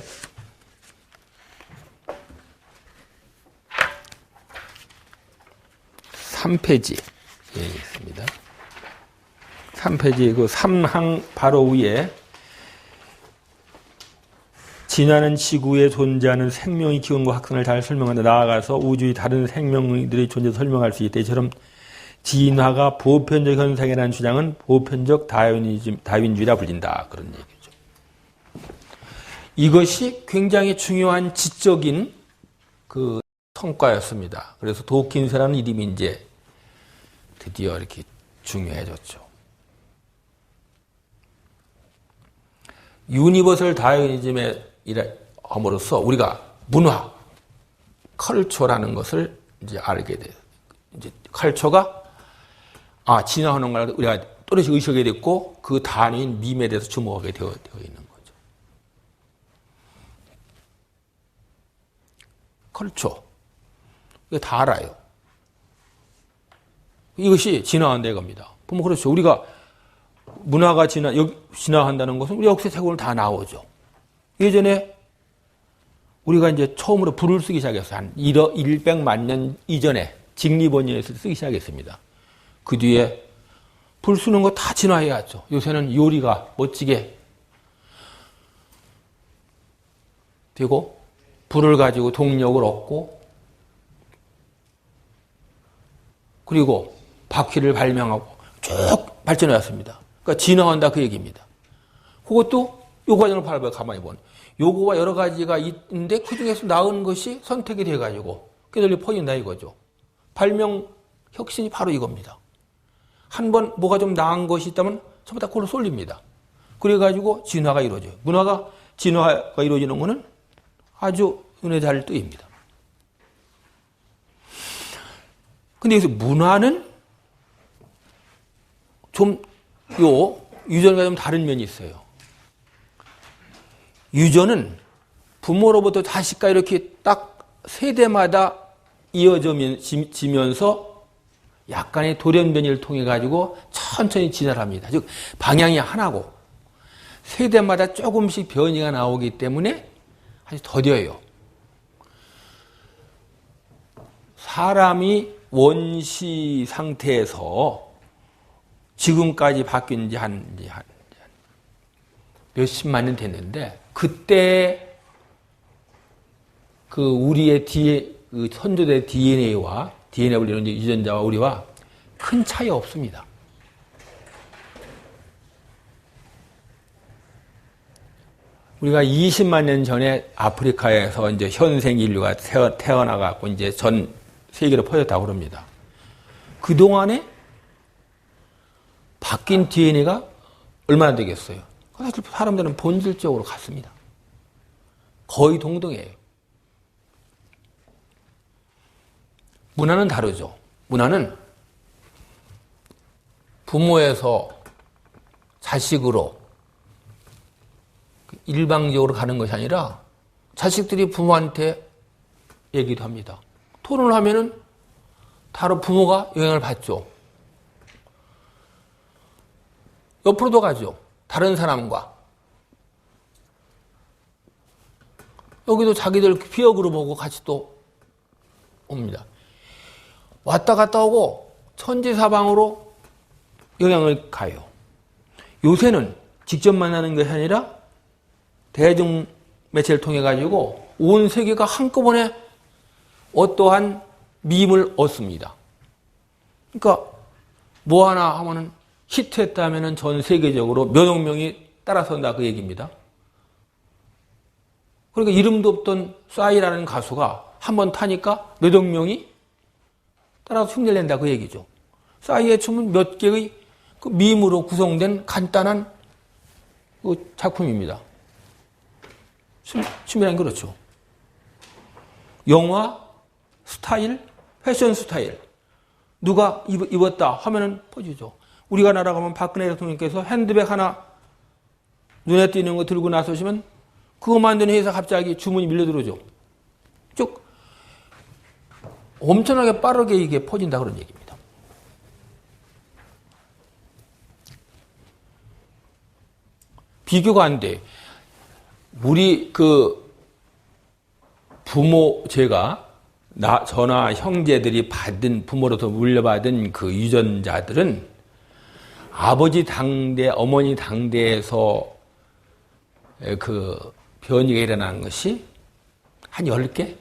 3페이지에 있습니다. 3페이지 그 3항 바로 위에 진화는 지구에 존재하는 생명의 기원과 확산을 잘 설명한다. 나아가서 우주의 다른 생명들의 존재를 설명할 수 있다. 이처럼 진화가 보편적 현상이라는 주장은 보편적 다윈주의라 불린다. 그런 얘기죠. 이것이 굉장히 중요한 지적인 그 성과였습니다. 그래서 도킨스라는 이름이 이제 드디어 이렇게 중요해졌죠. 유니버설 다윈이즘에 함으로써 우리가 문화, 컬처라는 것을 이제 알게 돼요. 이제 칼초가 진화하는 걸 우리가 또렷이 의식하게 됐고 그 단위인 밈에 대해서 주목하게 되어 있는 거죠. 칼초. 이거 다 알아요. 이것이 진화한다 이겁니다. 보면 그렇죠. 우리가 문화가 진화한다는 것은 우리 역사 책으로 다 나오죠. 예전에 우리가 이제 처음으로 불을 쓰기 시작했어요. 한 100만 년 이전에 직리본연에서 쓰기 시작했습니다. 그 뒤에 불 쓰는 거 다 진화해야죠. 요새는 요리가 멋지게 되고 불을 가지고 동력을 얻고 그리고 바퀴를 발명하고 쭉 발전해 왔습니다. 그러니까 진화한다 그 얘기입니다. 그것도 요 과정을 가만히 보면 요거와 여러 가지가 있는데 그중에서 나은 것이 선택이 돼가지고 꽤 퍼진다 이거죠. 발명 혁신이 바로 이겁니다. 한번 뭐가 좀 나은 것이 있다면 전부 다 그걸로 쏠립니다. 그래가지고 진화가 이루어져요. 문화가 진화가 이루어지는 것은 아주 눈에 잘 뜨입니다. 근데 여기서 문화는 좀 유전과 좀 다른 면이 있어요. 유전은 부모로부터 자식과 이렇게 딱 세대마다 이어지면서 약간의 돌연변이를 통해 가지고 천천히 진화를 합니다. 즉 방향이 하나고 세대마다 조금씩 변이가 나오기 때문에 아주 더뎌요. 사람이 원시 상태에서 지금까지 바뀐 지 한 몇십만 년 됐는데 그때 그 우리의 그 선조들의 DNA와 DNA를 이루는 유전자와 우리와 큰 차이 없습니다. 우리가 20만 년 전에 아프리카에서 이제 현생 인류가 태어나갖고 이제 전 세계로 퍼졌다고 그럽니다. 그동안에 바뀐 DNA가 얼마나 되겠어요? 사실 사람들은 본질적으로 같습니다. 거의 동등해요. 문화는 다르죠. 문화는 부모에서 자식으로 일방적으로 가는 것이 아니라 자식들이 부모한테 얘기도 합니다. 토론을 하면은 다른 부모가 영향을 받죠. 옆으로도 가죠. 다른 사람과. 여기도 자기들 피어그룹 보고 같이 또 옵니다. 왔다 갔다 오고 천지사방으로 영향을 가요. 요새는 직접 만나는 것이 아니라 대중 매체를 통해 가지고 온 세계가 한꺼번에 어떠한 밈을 얻습니다. 그러니까 뭐 하나 하면은 히트했다면은 전 세계적으로 몇억 명이 따라선다 그 얘기입니다. 그러니까 이름도 없던 싸이라는 가수가 한번 타니까 몇억 명이 따라서 흉내를 낸다 그 얘기죠. 싸이의 춤은 몇 개의 그 밈으로 구성된 간단한 그 작품입니다. 춤이란 그렇죠. 영화, 스타일, 패션 스타일. 누가 입었다 하면은 퍼지죠. 우리가 날아가면 박근혜 대통령께서 핸드백 하나 눈에 띄는 거 들고 나서시면 그거 만드는 회사 갑자기 주문이 밀려들어오죠. 쭉 엄청나게 빠르게 이게 퍼진다 그런 얘기입니다. 비교가 안 돼. 우리 그 부모 저나 형제들이 받은 부모로부터 물려받은 그 유전자들은 아버지 당대, 어머니 당대에서 그 변이가 일어나는 것이 한 10개?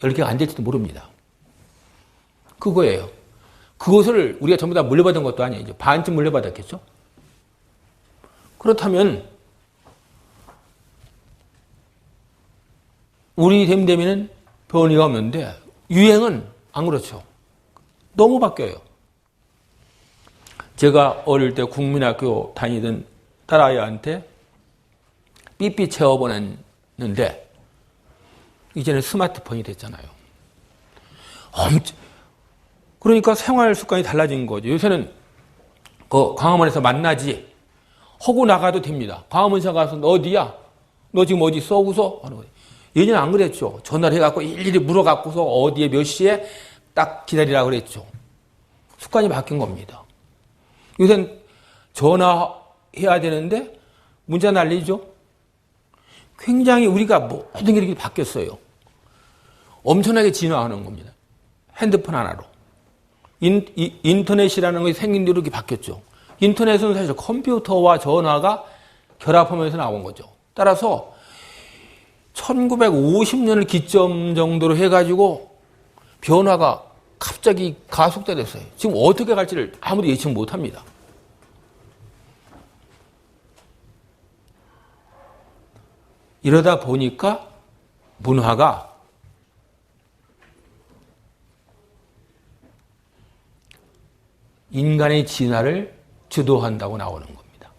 10개가 안 될지도 모릅니다. 그거예요. 그것을 우리가 전부 다 물려받은 것도 아니죠. 반쯤 물려받았겠죠? 그렇다면 우리 됨됨이는 변이가 없는데 유행은 안 그렇죠. 너무 바뀌어요. 제가 어릴 때 국민학교 다니던 딸아이한테 삐삐 채워보냈는데 이제는 스마트폰이 됐잖아요. 그러니까 생활 습관이 달라진 거죠. 요새는 그 광화문에서 만나지 하고 나가도 됩니다. 광화문에서 가서 너 어디야? 너 지금 어디 있어? 하고서 하는 거예요. 예전에 안 그랬죠. 전화를 해갖고 일일이 물어갖고서 어디에 몇 시에 딱 기다리라고 그랬죠. 습관이 바뀐 겁니다. 요새는 전화해야 되는데 문자 날리죠. 굉장히 우리가 모든 게 이렇게 바뀌었어요. 엄청나게 진화하는 겁니다. 핸드폰 하나로. 인터넷이라는 것이 생긴 뒤로 이렇게 바뀌었죠. 인터넷은 사실 컴퓨터와 전화가 결합하면서 나온 거죠. 따라서 1950년을 기점 정도로 해가지고 변화가 갑자기 가속화됐어요. 지금 어떻게 갈지를 아무도 예측 못합니다. 이러다 보니까 문화가 인간의 진화를 주도한다고 나오는 겁니다.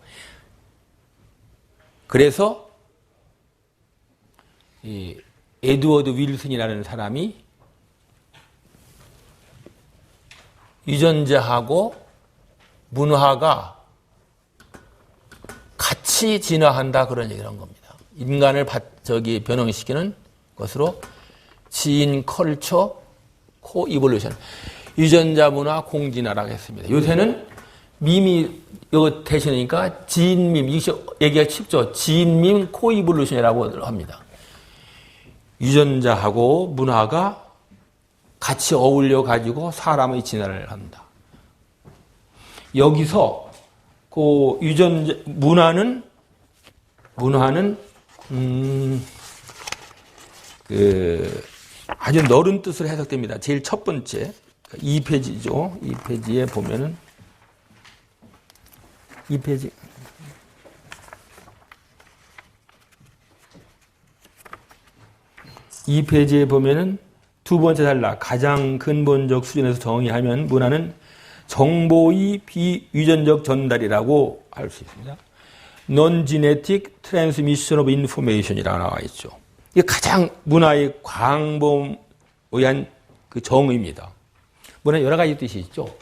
그래서 이 에드워드 윌슨이라는 사람이 유전자하고 문화가 같이 진화한다 그런 얘기를 한 겁니다. 인간을 변형시키는 것으로 지인 컬처 코 이볼루션 유전자 문화 공진화라고 했습니다. 요새는 밈이 이거 대신이니까 지인밈 이게 얘기가 쉽죠. 지인밈 코 이볼루션이라고 합니다. 유전자하고 문화가 같이 어울려 가지고 사람의 진화를 한다. 여기서 그 유전자 문화는 아주 넓은 뜻으로 해석됩니다. 제일 첫 번째 2페이지죠. 2페이지에 보면은 2페이지 2페이지에 보면은 두 번째 단락 가장 근본적 수준에서 정의하면 문화는 정보의 비유전적 전달이라고 할 수 있습니다. Non-genetic transmission of information이라고 나와 있죠. 이게 가장 문화의 광범위한 그 정의입니다. 문화 여러 가지 뜻이 있죠.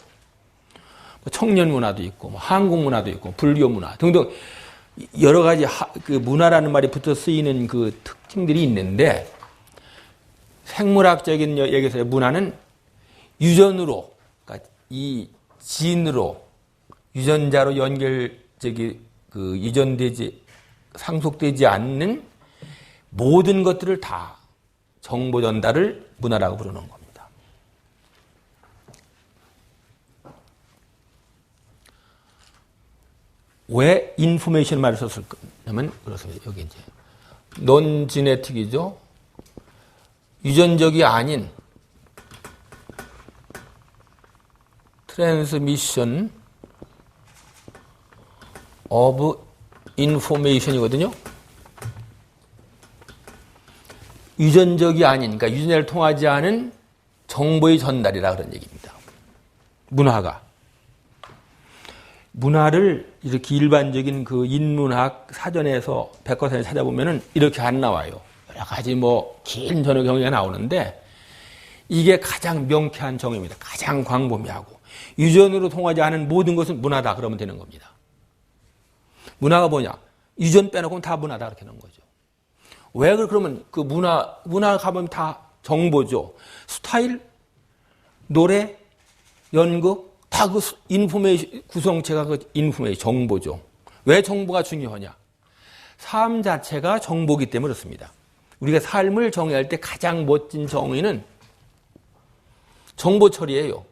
청년 문화도 있고, 한국 문화도 있고, 불교 문화 등등 여러 가지 그 문화라는 말이 붙어 쓰이는 그 특징들이 있는데 생물학적인 얘기에서 문화는 유전으로, 그러니까 이 진으로 유전자로 유전되지 상속되지 않는 모든 것들을 다 정보 전달을 문화라고 부르는 겁니다. 왜 인포메이션 말을 썼을 거냐면 그렇습니다. 여기 이제 논지네틱이죠. 유전적이 아닌 트랜스미션 오브 인포메이션이거든요. 유전적이 아닌, 그러니까 유전자를 통하지 않은 정보의 전달이라 그런 얘기입니다. 문화를 이렇게 일반적인 그 인문학 사전에서 백과사전에 찾아보면은 이렇게 안 나와요. 여러 가지 긴 전후 경위가 나오는데 이게 가장 명쾌한 정의입니다. 가장 광범위하고 유전으로 통하지 않은 모든 것은 문화다 그러면 되는 겁니다. 문화가 뭐냐? 유전 빼놓고는 다 문화다 그렇게 하는 거죠. 왜 그러면 그 문화 가보면 다 정보죠. 스타일, 노래, 연극 다 그 인포메이션 구성체가 그 인포메이션 정보죠. 왜 정보가 중요하냐? 삶 자체가 정보기 때문에 그렇습니다. 우리가 삶을 정의할 때 가장 멋진 정의는 정보 처리예요.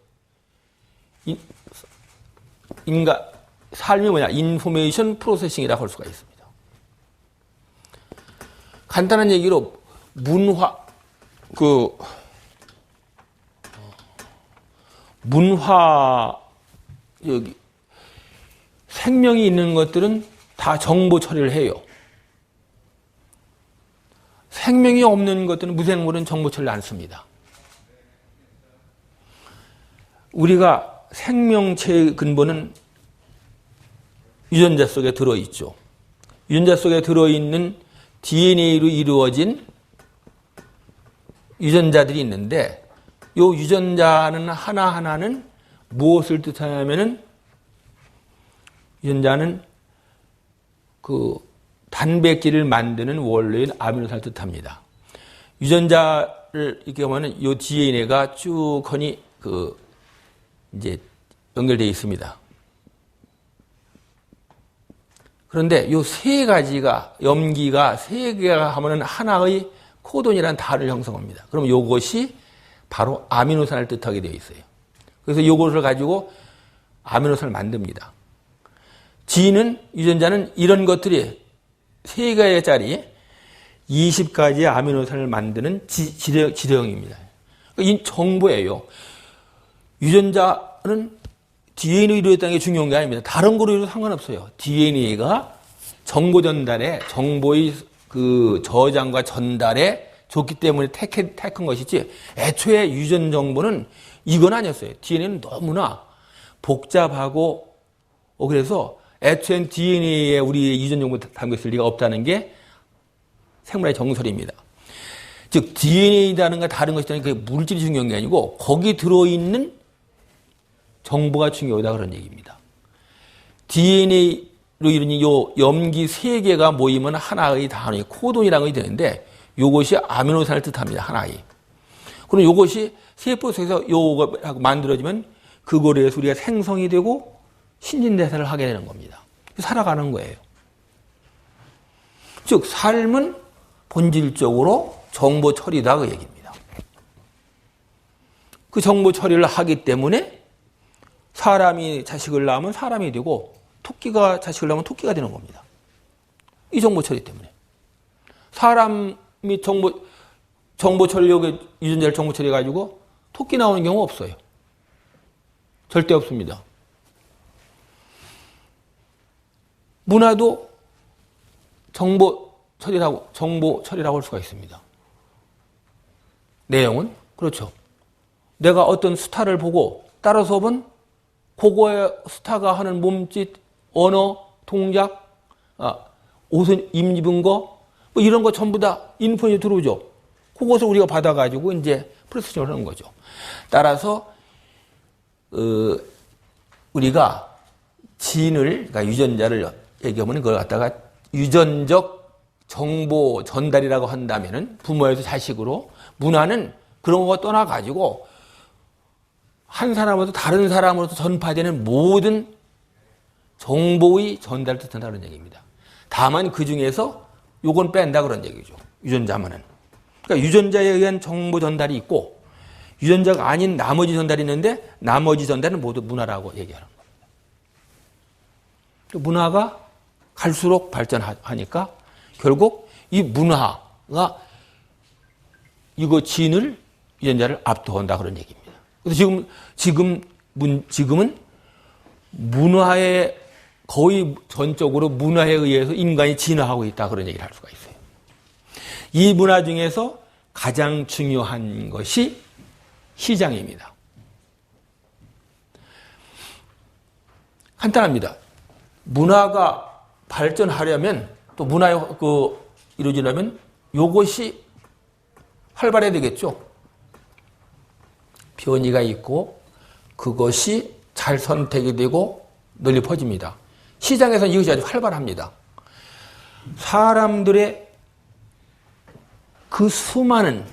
삶이 뭐냐? 인포메이션 프로세싱이라고 할 수가 있습니다. 간단한 얘기로 생명이 있는 것들은 다 정보 처리를 해요. 생명이 없는 것들은 무생물은 정보 처리를 안 씁니다. 우리가 생명체의 근본은 유전자 속에 들어있죠. 유전자 속에 들어있는 DNA로 이루어진 유전자들이 있는데 요 유전자는 하나하나는 무엇을 뜻하냐면은 유전자는 그 단백질을 만드는 원료인 아미노산을 뜻합니다. 유전자를 이렇게 보면은 요 DNA가 쭉 거니 이제 연결되어 있습니다. 그런데 요 세 가지가 염기가 세 개가 하면은 하나의 코돈이라는 단을 형성합니다. 그럼 요것이 바로 아미노산을 뜻하게 되어 있어요. 그래서 요것을 가지고 아미노산을 만듭니다. 지는 유전자는 이런 것들이 세 개짜리 20가지의 아미노산을 만드는 지령입니다. 이 정보예요. 유전자는 DNA로 이루어졌다는 게 중요한 게 아닙니다. 다른 거로 이루어도 상관없어요. DNA가 정보 전달에, 정보의 그 저장과 전달에 좋기 때문에 택한 것이지, 애초에 유전 정보는 이건 아니었어요. DNA는 너무나 복잡하고, 그래서 애초엔 DNA에 우리의 유전 정보 담겨있을 리가 없다는 게 생물의 정설입니다. 즉, DNA라든가 다른 것이라는 게 물질이 중요한 게 아니고, 거기 들어있는 정보가 중요하다 그런 얘기입니다. DNA로 이루어진 요 염기 세 개가 모이면 하나의 단위, 코돈이라는 것이 되는데, 요것이 아미노산을 뜻합니다. 하나의. 그럼 요것이 세포 속에서 요거 만들어지면 그거에 의해서 우리가 생성이 되고 신진대사를 하게 되는 겁니다. 살아가는 거예요. 즉, 삶은 본질적으로 정보 처리다 그 얘기입니다. 그 정보 처리를 하기 때문에 사람이 자식을 낳으면 사람이 되고 토끼가 자식을 낳으면 토끼가 되는 겁니다. 이 정보 처리 때문에. 사람이 정보 처리력에 유전자를 정보 처리해가지고 토끼 나오는 경우 없어요. 절대 없습니다. 문화도 정보 처리라고 할 수가 있습니다. 내용은 그렇죠. 내가 어떤 스타를 보고 따라서 본 그거의 스타가 하는 몸짓, 언어, 동작, 옷을 입은 거, 뭐 이런 거 전부 다 인폰이 들어오죠. 그것을 우리가 받아가지고 이제 프로세싱을 하는 거죠. 따라서 우리가 진을, 그러니까 유전자를 얘기하면 그걸 갖다가 유전적 정보 전달이라고 한다면은 부모에서 자식으로, 문화는 그런 거 떠나가지고 한 사람으로부터 다른 사람으로부터 전파되는 모든 정보의 전달을 뜻한다는 얘기입니다. 다만 그 중에서 요건 뺀다 그런 얘기죠. 유전자만은. 그러니까 유전자에 의한 정보 전달이 있고 유전자가 아닌 나머지 전달이 있는데 나머지 전달은 모두 문화라고 얘기하는 겁니다. 문화가 갈수록 발전하니까 결국 이 문화가 이거 진을 유전자를 압도한다 그런 얘기입니다. 그래서 지금은 문화에 거의 전적으로 문화에 의해서 인간이 진화하고 있다 그런 얘기를 할 수가 있어요. 이 문화 중에서 가장 중요한 것이 시장입니다. 간단합니다. 문화가 발전하려면 또 문화에 이루어지려면 이것이 활발해야 되겠죠. 변이가 있고 그것이 잘 선택이 되고 널리 퍼집니다. 시장에서는 이것이 아주 활발합니다. 사람들의 그 수많은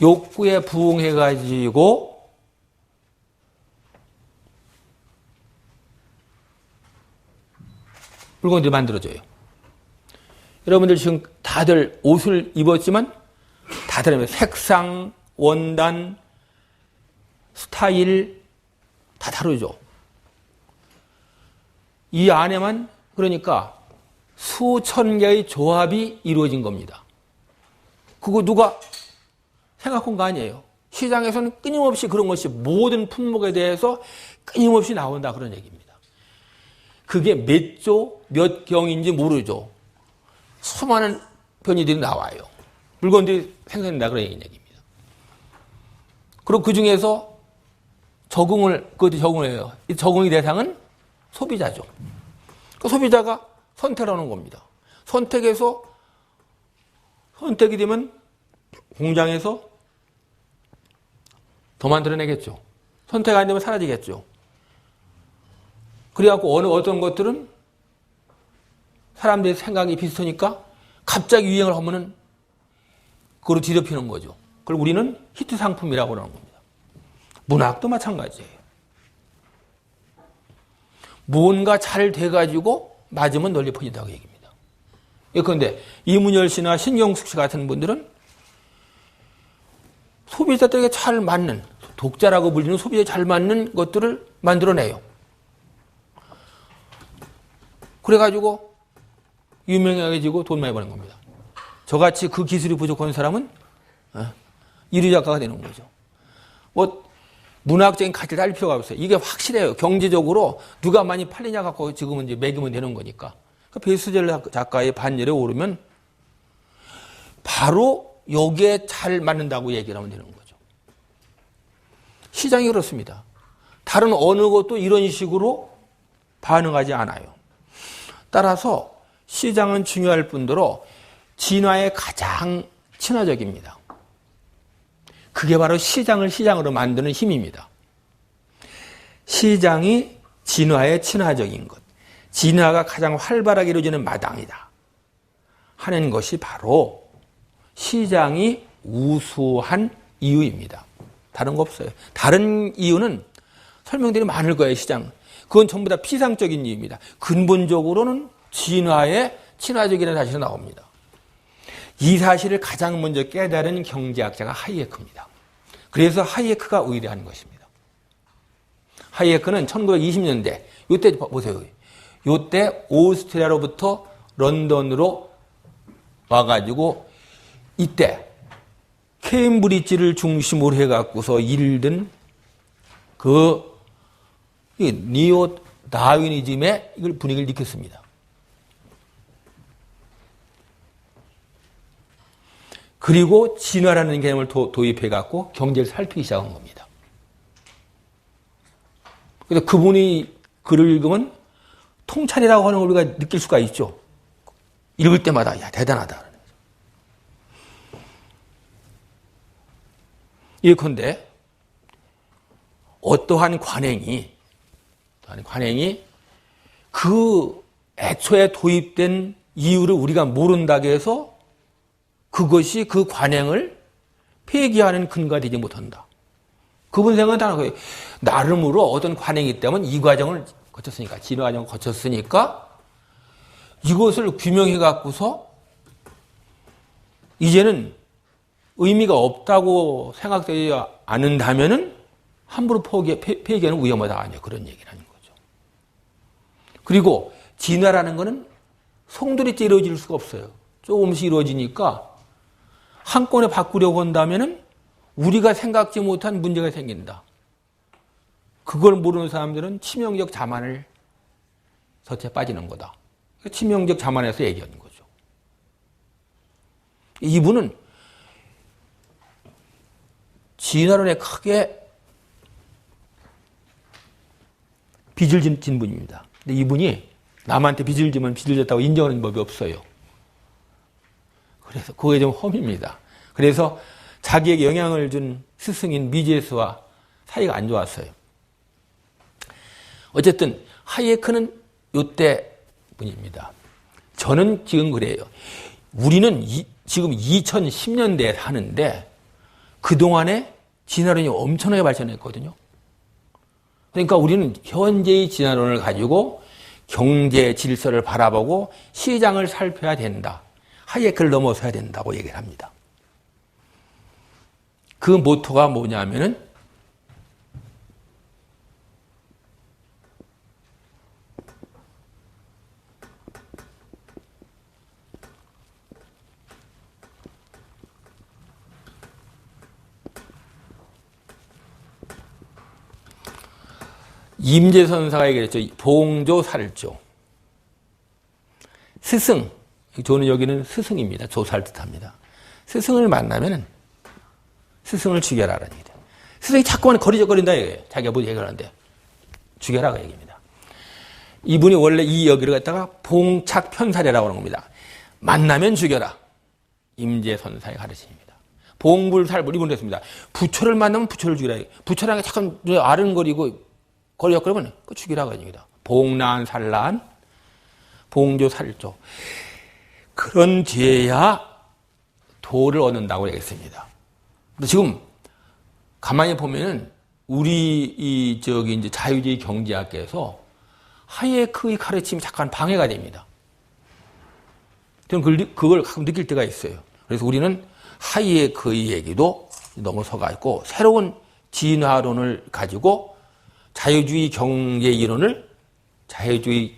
욕구에 부응해가지고 물건들이 만들어져요. 여러분들 지금 다들 옷을 입었지만 다들 색상, 원단, 스타일 다 다르죠. 이 안에만 그러니까 수천 개의 조합이 이루어진 겁니다. 그거 누가 생각한 거 아니에요. 시장에서는 끊임없이 그런 것이 모든 품목에 대해서 끊임없이 나온다 그런 얘기입니다. 그게 몇 조, 몇 경인지 모르죠. 수많은 변이들이 나와요. 물건들이 생산된다 그런 얘기입니다. 그리고 그 중에서 그것도 적응을 해요. 이 적응의 대상은 소비자죠. 그 소비자가 선택을 하는 겁니다. 선택이 되면 공장에서 더 만들어내겠죠. 선택 안 되면 사라지겠죠. 그래갖고 어떤 것들은 사람들의 생각이 비슷하니까 갑자기 유행을 하면은 그걸 뒤덮이는 거죠. 그걸 우리는 히트 상품이라고 그러는 겁니다. 문학도 마찬가지예요. 뭔가 잘 돼가지고 맞으면 널리 퍼진다고 얘기입니다. 그런데 이문열 씨나 신경숙 씨 같은 분들은 소비자들에게 잘 맞는, 독자라고 불리는 소비자에 잘 맞는 것들을 만들어내요. 그래가지고 유명해지고 돈 많이 버는 겁니다. 저같이 그 기술이 부족한 사람은 이류 작가가 되는 거죠. 뭐 문학적인 가치를 알 필요가 없어요. 이게 확실해요. 경제적으로 누가 많이 팔리냐 갖고 지금은 이제 매기면 되는 거니까. 그 베스트셀러 작가의 반열에 오르면 바로 여기에 잘 맞는다고 얘기를 하면 되는 거죠. 시장이 그렇습니다. 다른 어느 것도 이런 식으로 반응하지 않아요. 따라서 시장은 중요할 뿐더러 진화에 가장 친화적입니다. 그게 바로 시장을 시장으로 만드는 힘입니다. 시장이 진화에 친화적인 것, 진화가 가장 활발하게 이루어지는 마당이다 하는 것이 바로 시장이 우수한 이유입니다. 다른 거 없어요. 다른 이유는 설명들이 많을 거예요, 시장. 그건 전부 다 피상적인 이유입니다. 근본적으로는 진화에 친화적이라는 사실이 나옵니다. 이 사실을 가장 먼저 깨달은 경제학자가 하이에크입니다. 그래서 하이에크가 의뢰한 것입니다. 하이에크는 1920년대, 이때 보세요. 이때 오스트리아로부터 런던으로 와가지고 이때 케임브리지를 중심으로 해갖고서 일든 그 니오 다윈이즘의 이걸 분위기를 일으켰습니다. 그리고 진화라는 개념을 도입해갖고 경제를 살피기 시작한 겁니다. 그래서 그분이 글을 읽으면 통찰이라고 하는 걸 우리가 느낄 수가 있죠. 읽을 때마다 야 대단하다. 예컨대 어떠한 관행이 그 애초에 도입된 이유를 우리가 모른다고 해서 그것이 그 관행을 폐기하는 근거가 되지 못한다. 그분 생각은 다른 거예요. 나름으로 어떤 관행이 있다면 이 과정을 거쳤으니까, 진화 과정을 거쳤으니까 이것을 규명해 갖고서 이제는 의미가 없다고 생각되지 않는다면은 함부로 폐기하는 위험하다. 아니요. 그런 얘기를 하는 거죠. 그리고 진화라는 거는 송두리째 이루어질 수가 없어요. 조금씩 이루어지니까 한꺼번에 바꾸려고 한다면은 우리가 생각지 못한 문제가 생긴다. 그걸 모르는 사람들은 치명적 자만을 서체 빠지는 거다. 치명적 자만에서 얘기하는 거죠. 이분은 진화론에 크게 빚을 진 분입니다. 근데 이분이 남한테 빚을 지면 빚을 졌다고 인정하는 법이 없어요. 그래서 그게 좀 험입니다. 그래서 자기에게 영향을 준 스승인 미제스와 사이가 안 좋았어요. 어쨌든 하이에크는 이때 분입니다. 저는 지금 그래요. 우리는 지금 2010년대에 사는데 그동안에 진화론이 엄청나게 발전했거든요. 그러니까 우리는 현재의 진화론을 가지고 경제 질서를 바라보고 시장을 살펴야 된다. 하이에크를 넘어서야 된다고 얘기를 합니다. 그 모토가 뭐냐면은 임재선사가 얘기했죠. 봉조 살조. 스승. 저는 여기는 스승입니다. 조사를 뜻합니다. 스승을 만나면은 스승을 죽여라라는 얘기죠. 스승이 자꾸만 거리적거린다 얘기예요. 자기가 뭐 얘기하는데 죽여라가 얘기입니다. 이분이 원래 이 여기를 갖다가 봉착편사례라고 하는 겁니다. 만나면 죽여라. 임재선사의 가르침입니다. 봉불살불 이건 됐습니다. 부처를 만나면 부처를 죽이라. 부처라는 게 잠깐 아른거리고 걸려거리면 그 죽이라고 합니다. 봉난살란 봉조살조 그런 뒤에야 도를 얻는다고 얘기했습니다. 근데 지금 가만히 보면은 우리 이제 자유주의 경제학계에서 하이에크의 가르침이 잠깐 방해가 됩니다. 저는 그걸 가끔 느낄 때가 있어요. 그래서 우리는 하이에크의 얘기도 넘어서가 있고 새로운 진화론을 가지고 자유주의 경제 이론을 자유주의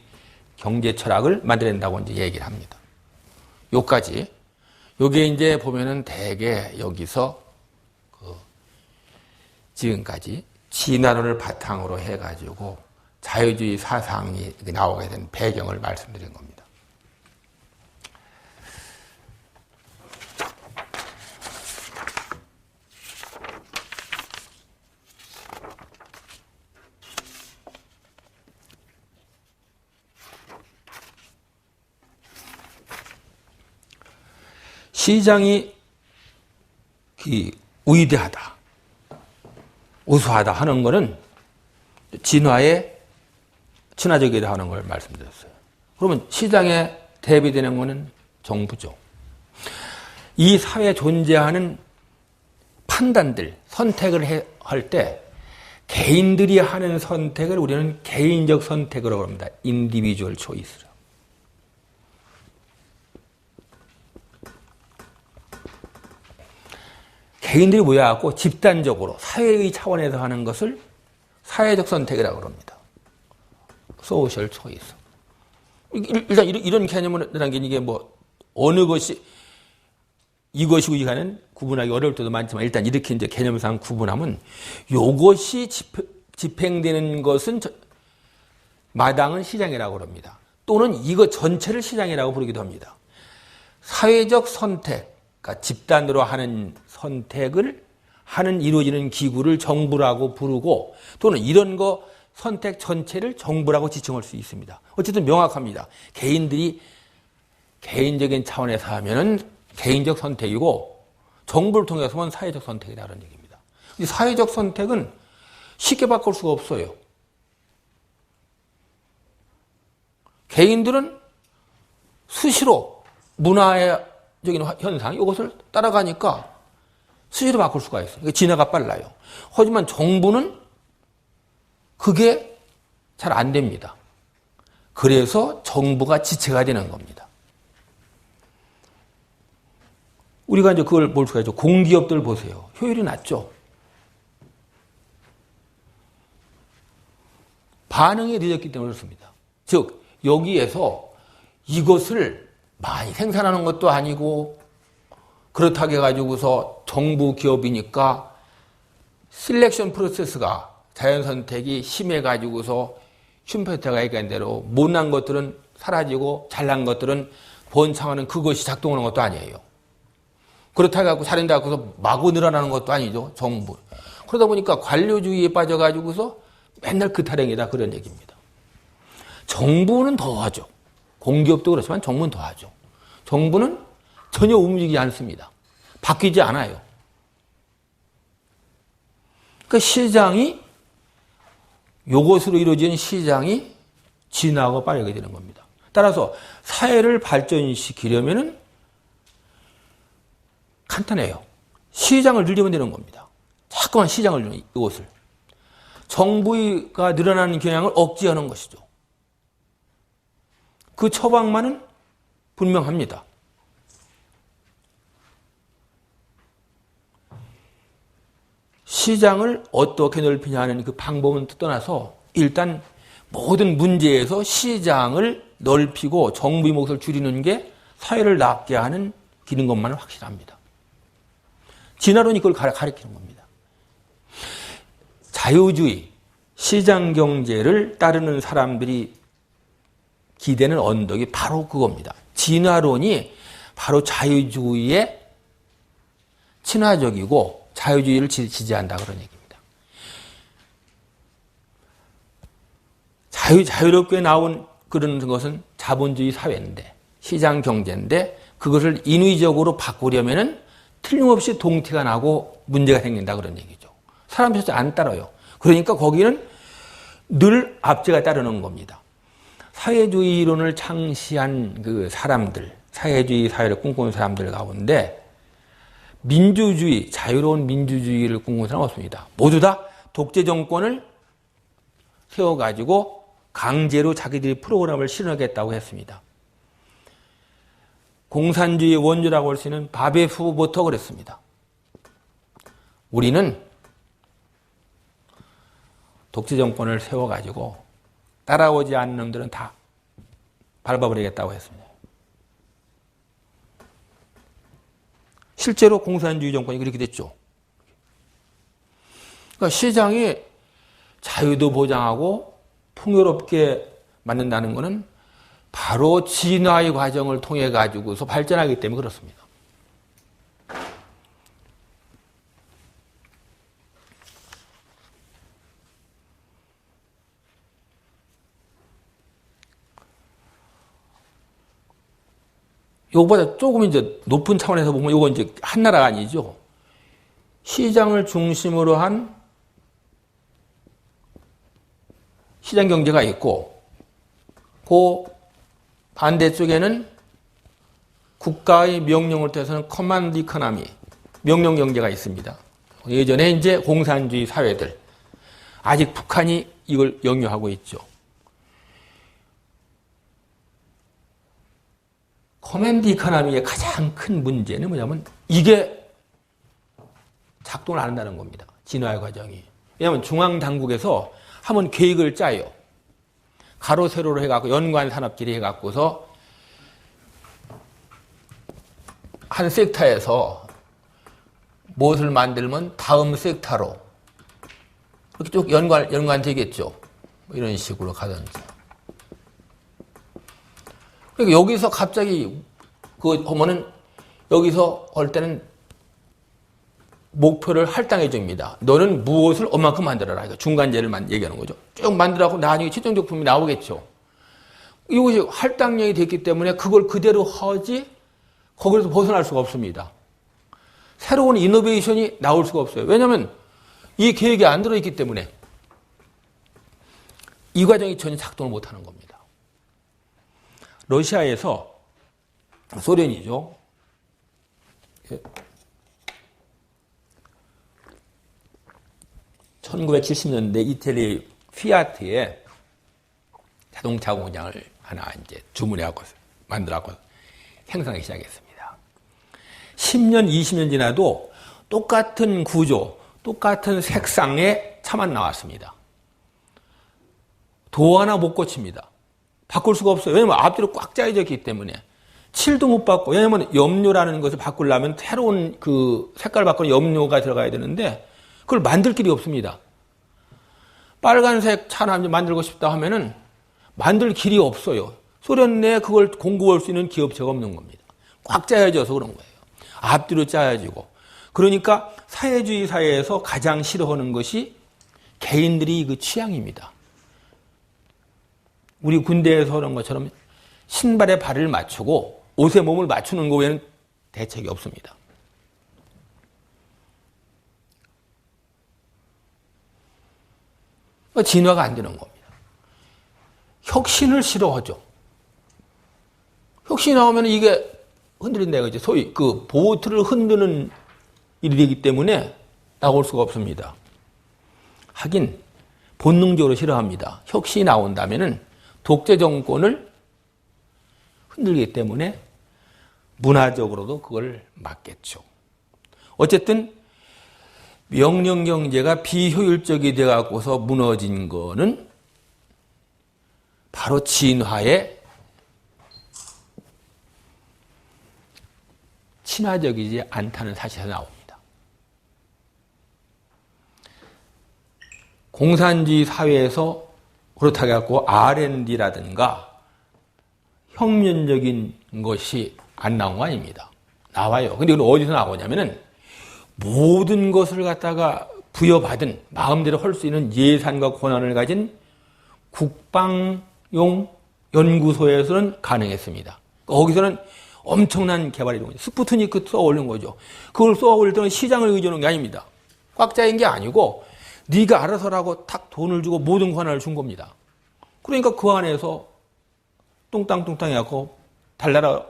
경제 철학을 만들어낸다고 이제 얘기를 합니다. 요까지. 요게 이제 보면은 대개 여기서 지금까지 진화론을 바탕으로 해가지고 자유주의 사상이 나오게 된 배경을 말씀드린 겁니다. 시장이 위대하다, 우수하다 하는 것은 진화에 친화적이다 하는 걸 말씀드렸어요. 그러면 시장에 대비되는 것은 정부죠. 이 사회에 존재하는 판단들, 선택을 할 때 개인들이 하는 선택을 우리는 개인적 선택이라고 합니다. 인디비주얼 초이스로. 개인들이 모여갖고 집단적으로 사회의 차원에서 하는 것을 사회적 선택이라고 합니다. 소셜 초이스. 일단 이런 개념이라는 게 이게 어느 것이 이것이고 이거는 구분하기 어려울 때도 많지만 일단 이렇게 이제 개념상 구분하면 요것이 집행되는 것은 마당은 시장이라고 합니다. 또는 이것 전체를 시장이라고 부르기도 합니다. 사회적 선택, 그러니까 집단으로 하는 선택을 하는 이루어지는 기구를 정부라고 부르고 또는 이런 거 선택 전체를 정부라고 지칭할 수 있습니다. 어쨌든 명확합니다. 개인들이 개인적인 차원에서 하면은 개인적 선택이고 정부를 통해서는 사회적 선택이라는 얘기입니다. 이 사회적 선택은 쉽게 바꿀 수가 없어요. 개인들은 수시로 문화적인 현상 이것을 따라가니까 수시로 바꿀 수가 있어요. 그러니까 진화가 빨라요. 하지만 정부는 그게 잘 안 됩니다. 그래서 정부가 지체가 되는 겁니다. 우리가 이제 그걸 볼 수가 있죠. 공기업들 보세요. 효율이 낮죠. 반응이 늦었기 때문에 그렇습니다. 즉 여기에서 이것을 많이 생산하는 것도 아니고 그렇다고 해가지고서 정부 기업이니까 셀렉션 프로세스가 자연선택이 심해가지고서 슈퍼테가 얘기한 대로 못난 것들은 사라지고 잘난 것들은 번창하는 그것이 작동하는 것도 아니에요. 그렇다고 해서 잘한다고 해서 마구 늘어나는 것도 아니죠. 정부. 그러다 보니까 관료주의에 빠져가지고서 맨날 그 타령이다 그런 얘기입니다. 정부는 더하죠. 공기업도 그렇지만 정부는 더하죠. 정부는 전혀 움직이지 않습니다. 바뀌지 않아요. 그러니까 시장이 요것으로 이루어진 시장이 진화하고 빠르게 되는 겁니다. 따라서 사회를 발전시키려면은 간단해요. 시장을 늘리면 되는 겁니다. 자꾸만 시장을 늘리는 이것을. 정부가 늘어나는 경향을 억제하는 것이죠. 그 처방만은 분명합니다. 시장을 어떻게 넓히냐 하는 그 방법은 떠나서 일단 모든 문제에서 시장을 넓히고 정부의 몫을 줄이는 게 사회를 낫게 하는 기는 것만은 확실합니다. 진화론이 그걸 가리키는 겁니다. 자유주의, 시장경제를 따르는 사람들이 기대는 언덕이 바로 그겁니다. 진화론이 바로 자유주의의 친화적이고 자유주의를 지지한다 그런 얘기입니다. 자유롭게 나온 그런 것은 자본주의 사회인데 시장 경제인데 그것을 인위적으로 바꾸려면은 틀림없이 동티가 나고 문제가 생긴다 그런 얘기죠. 사람 절대 안 따라요. 그러니까 거기는 늘 압제가 따르는 겁니다. 사회주의 이론을 창시한 그 사람들, 사회주의 사회를 꿈꾸는 사람들 가운데 민주주의, 자유로운 민주주의를 꿈꾸는 사람은 없습니다. 모두 다 독재 정권을 세워가지고 강제로 자기들이 프로그램을 실현하겠다고 했습니다. 공산주의의 원조라고 할 수 있는 바베프부터 그랬습니다. 우리는 독재 정권을 세워가지고 따라오지 않는 놈들은 다 밟아버리겠다고 했습니다. 실제로 공산주의 정권이 그렇게 됐죠. 그러니까 시장이 자유도 보장하고 풍요롭게 만든다는 것은 바로 진화의 과정을 통해 가지고서 발전하기 때문에 그렇습니다. 요거보다 조금 이제 높은 차원에서 보면 요거 이제 한 나라가 아니죠. 시장을 중심으로 한 시장 경제가 있고, 그 반대쪽에는 국가의 명령을 통해서는 커맨드 이코노미, 명령 경제가 있습니다. 예전에 이제 공산주의 사회들, 아직 북한이 이걸 영유하고 있죠. 커맨드 이코노미의 가장 큰 문제는 뭐냐면 이게 작동을 안 한다는 겁니다. 진화의 과정이. 왜냐하면 중앙당국에서 한번 계획을 짜요. 가로 세로로 해갖고 연관 산업끼리 해갖고서 한 섹터에서 무엇을 만들면 다음 섹터로 그렇게 쭉 연관 되겠죠. 이런 식으로 가든지. 그러니까 여기서 갑자기 그 보면은 여기서 올 때는 목표를 할당해 줍니다. 너는 무엇을 얼마큼 만들어라. 그러니까 중간재를 얘기하는 거죠. 쭉 만들어갖고 나중에 최종 제품이 나오겠죠. 이것이 할당량이 됐기 때문에 그걸 그대로 하지 거기서 벗어날 수가 없습니다. 새로운 이노베이션이 나올 수가 없어요. 왜냐하면 이 계획이 안 들어있기 때문에 이 과정이 전혀 작동을 못하는 겁니다. 러시아에서 소련이죠. 1970년대 이태리 피아트에 자동차 공장을 하나 이제 주문해갖고 만들어갖고 생산하기 시작했습니다. 10년, 20년 지나도 똑같은 구조, 똑같은 색상의 차만 나왔습니다. 도 하나 못 고칩니다. 바꿀 수가 없어요. 왜냐하면 앞뒤로 꽉 짜여져 있기 때문에. 칠도 못 바꿔. 왜냐하면 염료라는 것을 바꾸려면 새로운 그 색깔 바꾸는 염료가 들어가야 되는데 그걸 만들 길이 없습니다. 빨간색 차나 만들고 싶다 하면은 만들 길이 없어요. 소련 내에 그걸 공급할 수 있는 기업체가 없는 겁니다. 꽉 짜여져서 그런 거예요. 앞뒤로 짜여지고. 그러니까 사회주의 사회에서 가장 싫어하는 것이 개인들이 그 취향입니다. 우리 군대에서 하는 것처럼 신발에 발을 맞추고 옷에 몸을 맞추는 거 외에는 대책이 없습니다. 진화가 안 되는 겁니다. 혁신을 싫어하죠. 혁신이 나오면 이게 흔들린다 이거죠. 소위 그 보트를 흔드는 일이 되기 때문에 나올 수가 없습니다. 하긴 본능적으로 싫어합니다. 혁신이 나온다면은 독재 정권을 흔들기 때문에 문화적으로도 그걸 막겠죠. 어쨌든 명령 경제가 비효율적이 되어갖고서 무너진 거는 바로 진화에 친화적이지 않다는 사실에서 나옵니다. 공산주의 사회에서 그렇다고 해갖고 R&D라든가 혁명적인 것이 안 나온 거 아닙니다. 나와요. 근데 이건 어디서 나오냐면은 모든 것을 갖다가 부여받은 마음대로 할 수 있는 예산과 권한을 가진 국방용 연구소에서는 가능했습니다. 거기서는 엄청난 개발이 이루어진 거죠. 스푸트니크 쏘아 올린 거죠. 그걸 쏘아 올릴 때는 시장을 의존한 게 아닙니다. 꽉 짜인 게 아니고 네가 알아서라고 탁 돈을 주고 모든 권한을 준 겁니다. 그러니까 그 안에서 뚱땅뚱땅 해갖고 달나라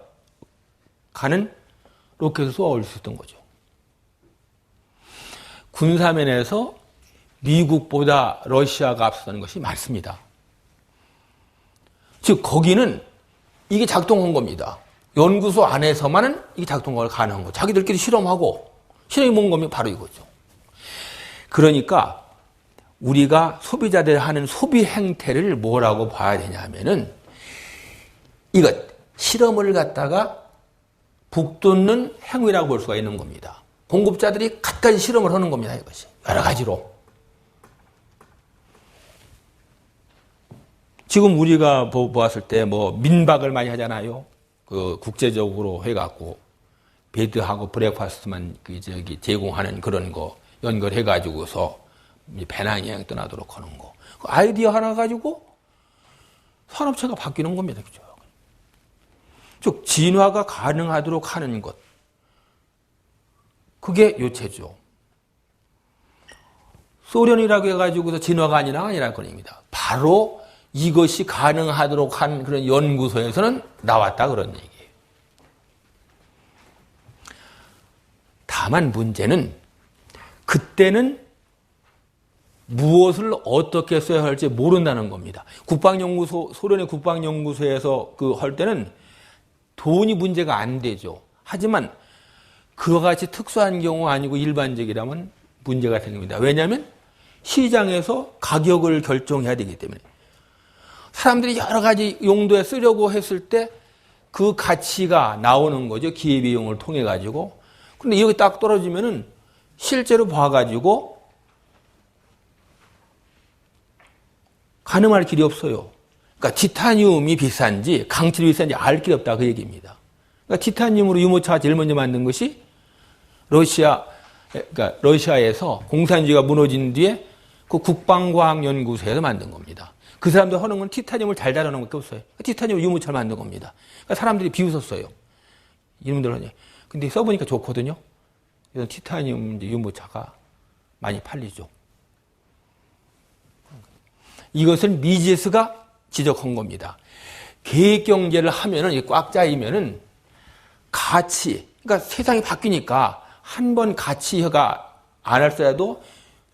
가는 로켓을 쏘아 올릴 수 있던 거죠. 군사면에서 미국보다 러시아가 앞서는 것이 많습니다. 즉 거기는 이게 작동한 겁니다. 연구소 안에서만은 이게 작동이 가능한 거죠. 자기들끼리 실험하고 실험이 뭔 거면 바로 이거죠. 그러니까 우리가 소비자들 하는 소비 행태를 뭐라고 봐야 되냐 하면은 이것 실험을 갖다가 북돋는 행위라고 볼 수가 있는 겁니다. 공급자들이 갖가지 실험을 하는 겁니다. 이것이 여러 가지로. 지금 우리가 보았을 때 뭐 민박을 많이 하잖아요. 그 국제적으로 해갖고 베드하고 브레이크파스트만 제공하는 그런 거 연결해가지고서 배낭여행 떠나도록 하는 거. 그 아이디어 하나 가지고 산업체가 바뀌는 겁니다. 그죠? 즉 진화가 가능하도록 하는 것. 그게 요체죠. 소련이라고 해가지고서 진화가 아니라는 겁니다. 바로 이것이 가능하도록 한 그런 연구소에서는 나왔다 그런 얘기예요. 다만 문제는 그때는 무엇을 어떻게 써야 할지 모른다는 겁니다. 국방연구소, 소련의 국방연구소에서 할 때는 돈이 문제가 안 되죠. 하지만 그와 같이 특수한 경우 아니고 일반적이라면 문제가 생깁니다. 왜냐하면 시장에서 가격을 결정해야 되기 때문에. 사람들이 여러 가지 용도에 쓰려고 했을 때 그 가치가 나오는 거죠. 기회비용을 통해 가지고. 근데 여기 딱 떨어지면은 실제로 봐가지고 가늠할 길이 없어요. 그러니까 티타늄이 비싼지 강철이 비싼지 알 길이 없다 그 얘기입니다. 그러니까 티타늄으로 유모차가 제일 먼저 만든 것이 그러니까 러시아에서 공산주의가 무너진 뒤에 그 국방과학연구소에서 만든 겁니다. 그 사람들 하는 건 티타늄을 잘 다루는 것밖에 없어요. 티타늄을 유모차를 만든 겁니다. 그러니까 사람들이 비웃었어요. 이놈들 하니. 근데 써보니까 좋거든요. 이런 티타늄 유모차가 많이 팔리죠. 이것을 미제스가 지적한 겁니다. 계획경제를 하면은 꽉 짜이면은 가치, 그러니까 세상이 바뀌니까 한 번 가치가 안 할 때라도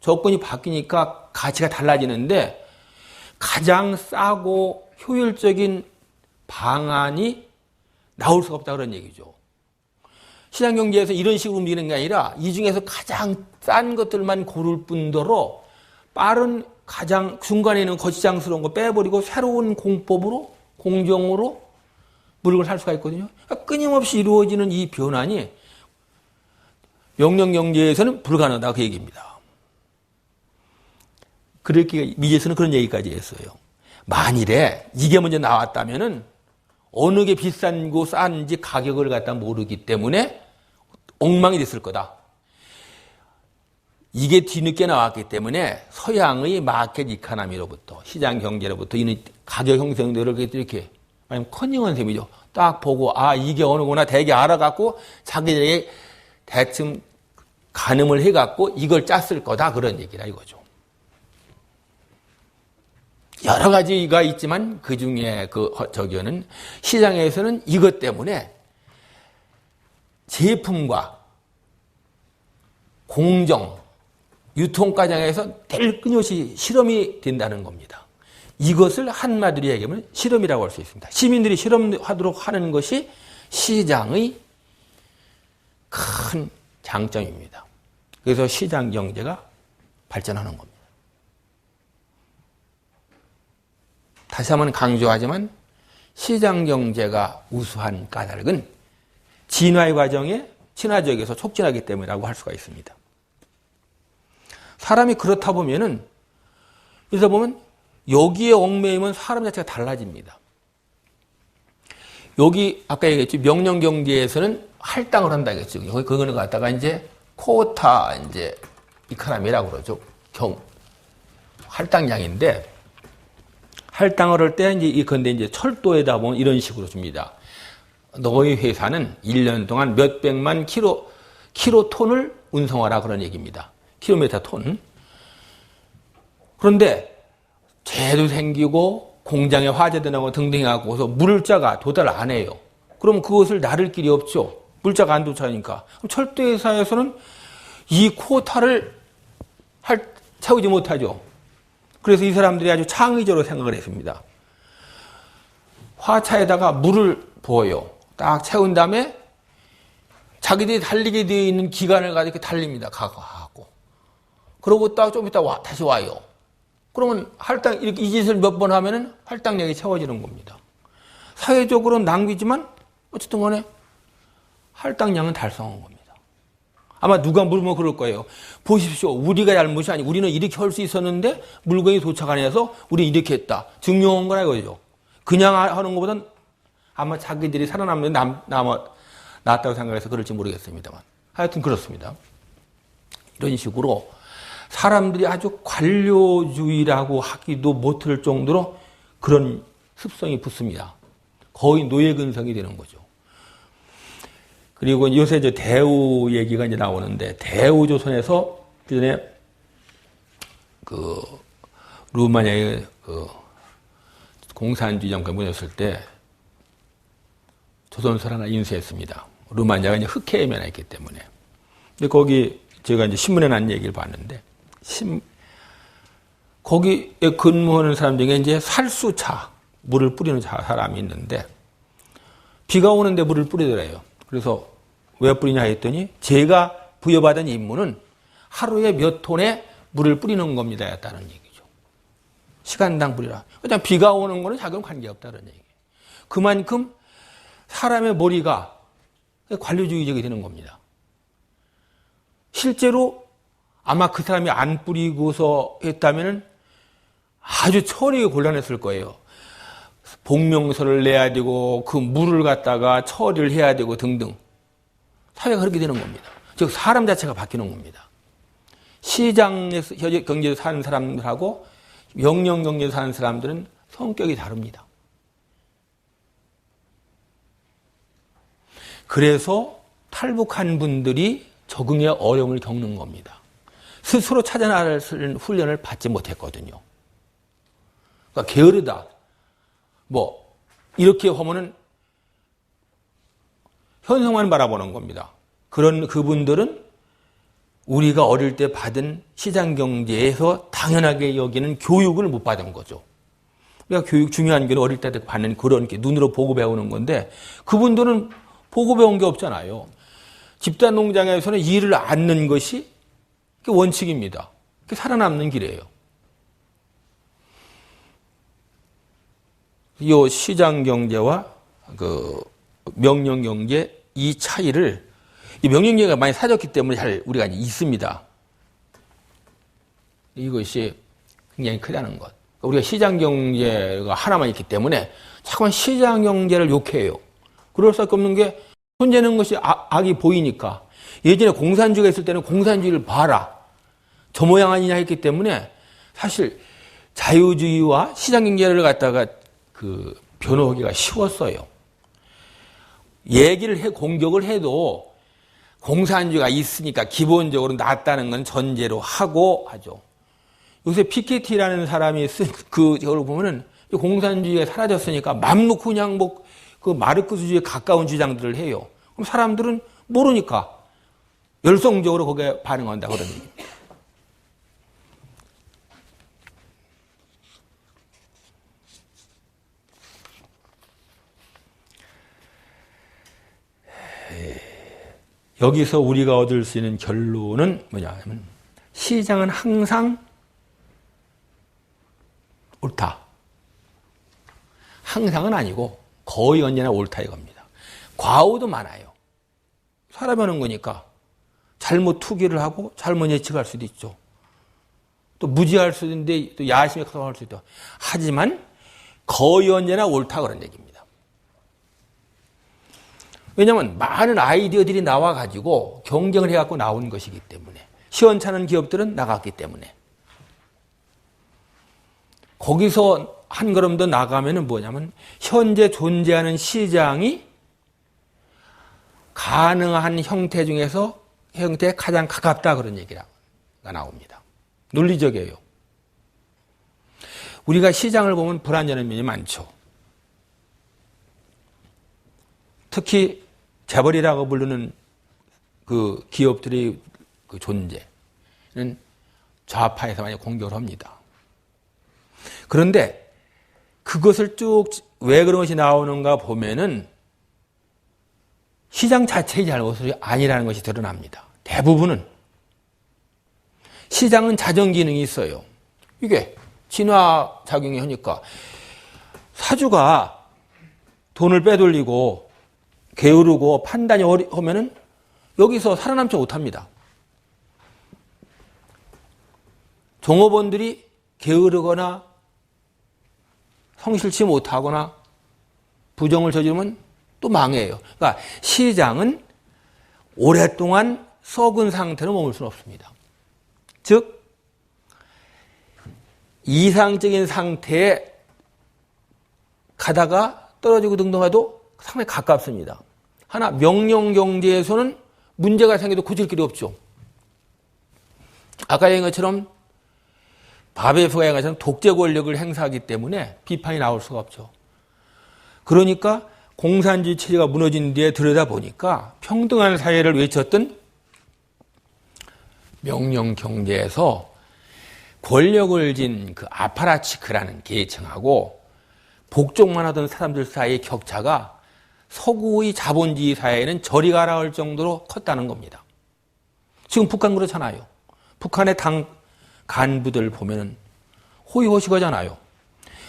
조건이 바뀌니까 가치가 달라지는데 가장 싸고 효율적인 방안이 나올 수가 없다 그런 얘기죠. 시장경제에서 이런 식으로 움직이는 게 아니라 이 중에서 가장 싼 것들만 고를 뿐더러 빠른 가장 중간에 있는 거시장스러운 거 빼버리고 새로운 공법으로 공정으로 물건을 살 수가 있거든요. 그러니까 끊임없이 이루어지는 이 변환이 명령경제에서는 불가능하다 그 얘기입니다. 그렇게 미제스는 그런 얘기까지 했어요. 만일에 이게 먼저 나왔다면은 어느 게 비싼고 싼지 가격을 갖다 모르기 때문에 엉망이 됐을 거다. 이게 뒤늦게 나왔기 때문에 서양의 마켓 이카노미로부터 시장 경제로부터 이는 가격 형성들을 이렇게 아니면 커닝한 셈이죠. 딱 보고 이게 어느구나 대개 알아갖고 자기들에게 대충 가늠을 해갖고 이걸 짰을 거다 그런 얘기라 이거죠. 여러 가지가 있지만 그 중에 저기는 시장에서는 이것 때문에 제품과 공정, 유통 과정에서 될 끊임없이 실험이 된다는 겁니다. 이것을 한마디로 얘기하면 실험이라고 할 수 있습니다. 시민들이 실험하도록 하는 것이 시장의 큰 장점입니다. 그래서 시장 경제가 발전하는 겁니다. 다시 한번 강조하지만 시장 경제가 우수한 까닭은 진화의 과정에 친화적에서 촉진하기 때문이라고 할 수가 있습니다. 사람이 그렇다 보면은 그래서 보면 여기에 얽매이면 사람 자체가 달라집니다. 여기 아까 얘기했죠. 명령 경제에서는 할당을 한다 했죠. 그거는 갖다가 이제 코타 이제 이카노미라고 그러죠. 할당량인데 할당을 할 때 이제 근데 이제 철도에다 보면 이런 식으로 줍니다. 너희 회사는 1년 동안 몇백만 킬로톤을 운송하라 그런 얘기입니다. 킬로미터 톤. 그런데 재도 생기고 공장에 화재도 나고 등등 해갖고서 물자가 도달 안 해요. 그럼 그것을 나를 길이 없죠. 물자가 안 도착하니까. 그럼 철도회사에서는 이 쿼타를 채우지 못하죠. 그래서 이 사람들이 아주 창의적으로 생각을 했습니다. 화차에다가 물을 부어요. 딱 채운 다음에 자기들이 달리게 되어 있는 기간을 가지고 달립니다. 가고. 그러고 딱 좀 이따 다시 와요. 그러면 이렇게 이 짓을 몇 번 하면은 할당량이 채워지는 겁니다. 사회적으로 낭비지만 어쨌든 간에 할당량은 달성한 겁니다. 아마 누가 물으면 그럴 거예요. 보십시오. 우리가 잘못이 아니고 우리는 이렇게 할 수 있었는데 물건이 도착 안 해서 우리 이렇게 했다. 증명한 거라 이거죠. 그냥 하는 것보단 아마 자기들이 살아남는 낫다고 생각해서 그럴지 모르겠습니다만. 하여튼 그렇습니다. 이런 식으로 사람들이 아주 관료주의라고 하기도 못할 정도로 그런 습성이 붙습니다. 거의 노예근성이 되는 거죠. 그리고 요새 대우 얘기가 이제 나오는데, 대우조선에서 그전에 루마니아의 공산주의 정권이 무너졌을 때 조선소를 하나 인수했습니다. 루마니아가 이제 흑해에 면했기 때문에. 근데 거기 제가 이제 신문에 난 얘기를 봤는데, 거기에 근무하는 사람 중에 이제 살수차, 물을 뿌리는 사람이 있는데, 비가 오는데 물을 뿌리더래요. 그래서 왜 뿌리냐 했더니, 제가 부여받은 임무는 하루에 몇 톤의 물을 뿌리는 겁니다. 였다는 얘기죠. 시간당 뿌리라. 그냥 비가 오는 거는 자기는 관계없다는 얘기예요. 그만큼 사람의 머리가 관료주의적이 되는 겁니다. 실제로 아마 그 사람이 안 뿌리고서 했다면 아주 처리가 곤란했을 거예요. 복명서를 내야 되고 그 물을 갖다가 처리를 해야 되고 등등. 사회가 그렇게 되는 겁니다. 즉 사람 자체가 바뀌는 겁니다. 시장에서 경제에서 사는 사람들하고 명령 경제에서 사는 사람들은 성격이 다릅니다. 그래서 탈북한 분들이 적응에 어려움을 겪는 겁니다. 스스로 찾아 나갈 훈련을 받지 못했거든요. 그러니까 게으르다. 이렇게 하면은 현상만 바라보는 겁니다. 그런 그분들은 우리가 어릴 때 받은 시장 경제에서 당연하게 여기는 교육을 못 받은 거죠. 우리가 교육 중요한 게 어릴 때 받는 그런 게 눈으로 보고 배우는 건데 그분들은 보고 배운 게 없잖아요. 집단 농장에서는 일을 않는 것이 원칙입니다. 그게 살아남는 길이에요. 이 시장 경제와 명령 경제 이 차이를 이 명령 경제가 많이 사졌기 때문에 잘 우리가 있습니다. 이것이 굉장히 크다는 것. 우리가 시장 경제가 하나만 있기 때문에 자꾸만 시장 경제를 욕해요. 그럴 수밖에 없는 게 손재는 것이 악이 보이니까. 예전에 공산주의가 있을 때는 공산주의를 봐라. 저 모양 아니냐 했기 때문에 사실 자유주의와 시장 경제를 갖다가 변호하기가 쉬웠어요. 공격을 해도 공산주의가 있으니까 기본적으로 낫다는 건 전제로 하고 하죠. 요새 피케티라는 사람이 쓴 그걸 보면은 공산주의가 사라졌으니까 맘 놓고 그냥 마르크스주의에 가까운 주장들을 해요. 그럼 사람들은 모르니까 열성적으로 거기에 반응한다 그러거든요. 여기서 우리가 얻을 수 있는 결론은 뭐냐면 시장은 항상 옳다. 항상은 아니고 거의 언제나 옳다 이겁니다. 과오도 많아요. 사람이 하는 거니까 잘못 투기를 하고 잘못 예측할 수도 있죠. 또 무지할 수도 있는데 또 야심에 가서 수도 있다. 하지만 거의 언제나 옳다 그런 얘기입니다. 왜냐하면 많은 아이디어들이 나와가지고 경쟁을 해갖고 나온 것이기 때문에 시원찮은 기업들은 나갔기 때문에 거기서 한 걸음 더 나가면은 뭐냐면 현재 존재하는 시장이 가능한 형태 중에서 형태에 가장 가깝다 그런 얘기가 나옵니다. 논리적이에요. 우리가 시장을 보면 불완전한 면이 많죠. 특히 재벌이라고 부르는 그 기업들의 그 존재는 좌파에서 많이 공격을 합니다. 그런데 그것을 쭉 왜 그런 것이 나오는가 보면은 시장 자체의 잘못이 아니라는 것이 드러납니다. 대부분은. 시장은 자정기능이 있어요. 이게 진화작용이 하니까 사주가 돈을 빼돌리고 게으르고 판단이 하면은 여기서 살아남지 못합니다. 종업원들이 게으르거나 성실치 못하거나 부정을 저지르면 또 망해요. 그러니까 시장은 오랫동안 썩은 상태로 머물 수는 없습니다. 즉 이상적인 상태에 가다가 떨어지고 등등해도 상당히 가깝습니다. 하나 명령경제에서는 문제가 생겨도 고칠 길이 없죠. 아까 얘기한 것처럼 바베프가 얘기한 것처럼 독재 권력을 행사하기 때문에 비판이 나올 수가 없죠. 그러니까 공산주의 체제가 무너진 뒤에 들여다보니까 평등한 사회를 외쳤던 명령경제에서 권력을 진 그 아파라치크라는 계층하고 복종만 하던 사람들 사이의 격차가 서구의 자본주의 사회에는 저리 가라 할 정도로 컸다는 겁니다. 지금 북한 그렇잖아요. 북한의 당 간부들 보면은 호의호식하잖아요.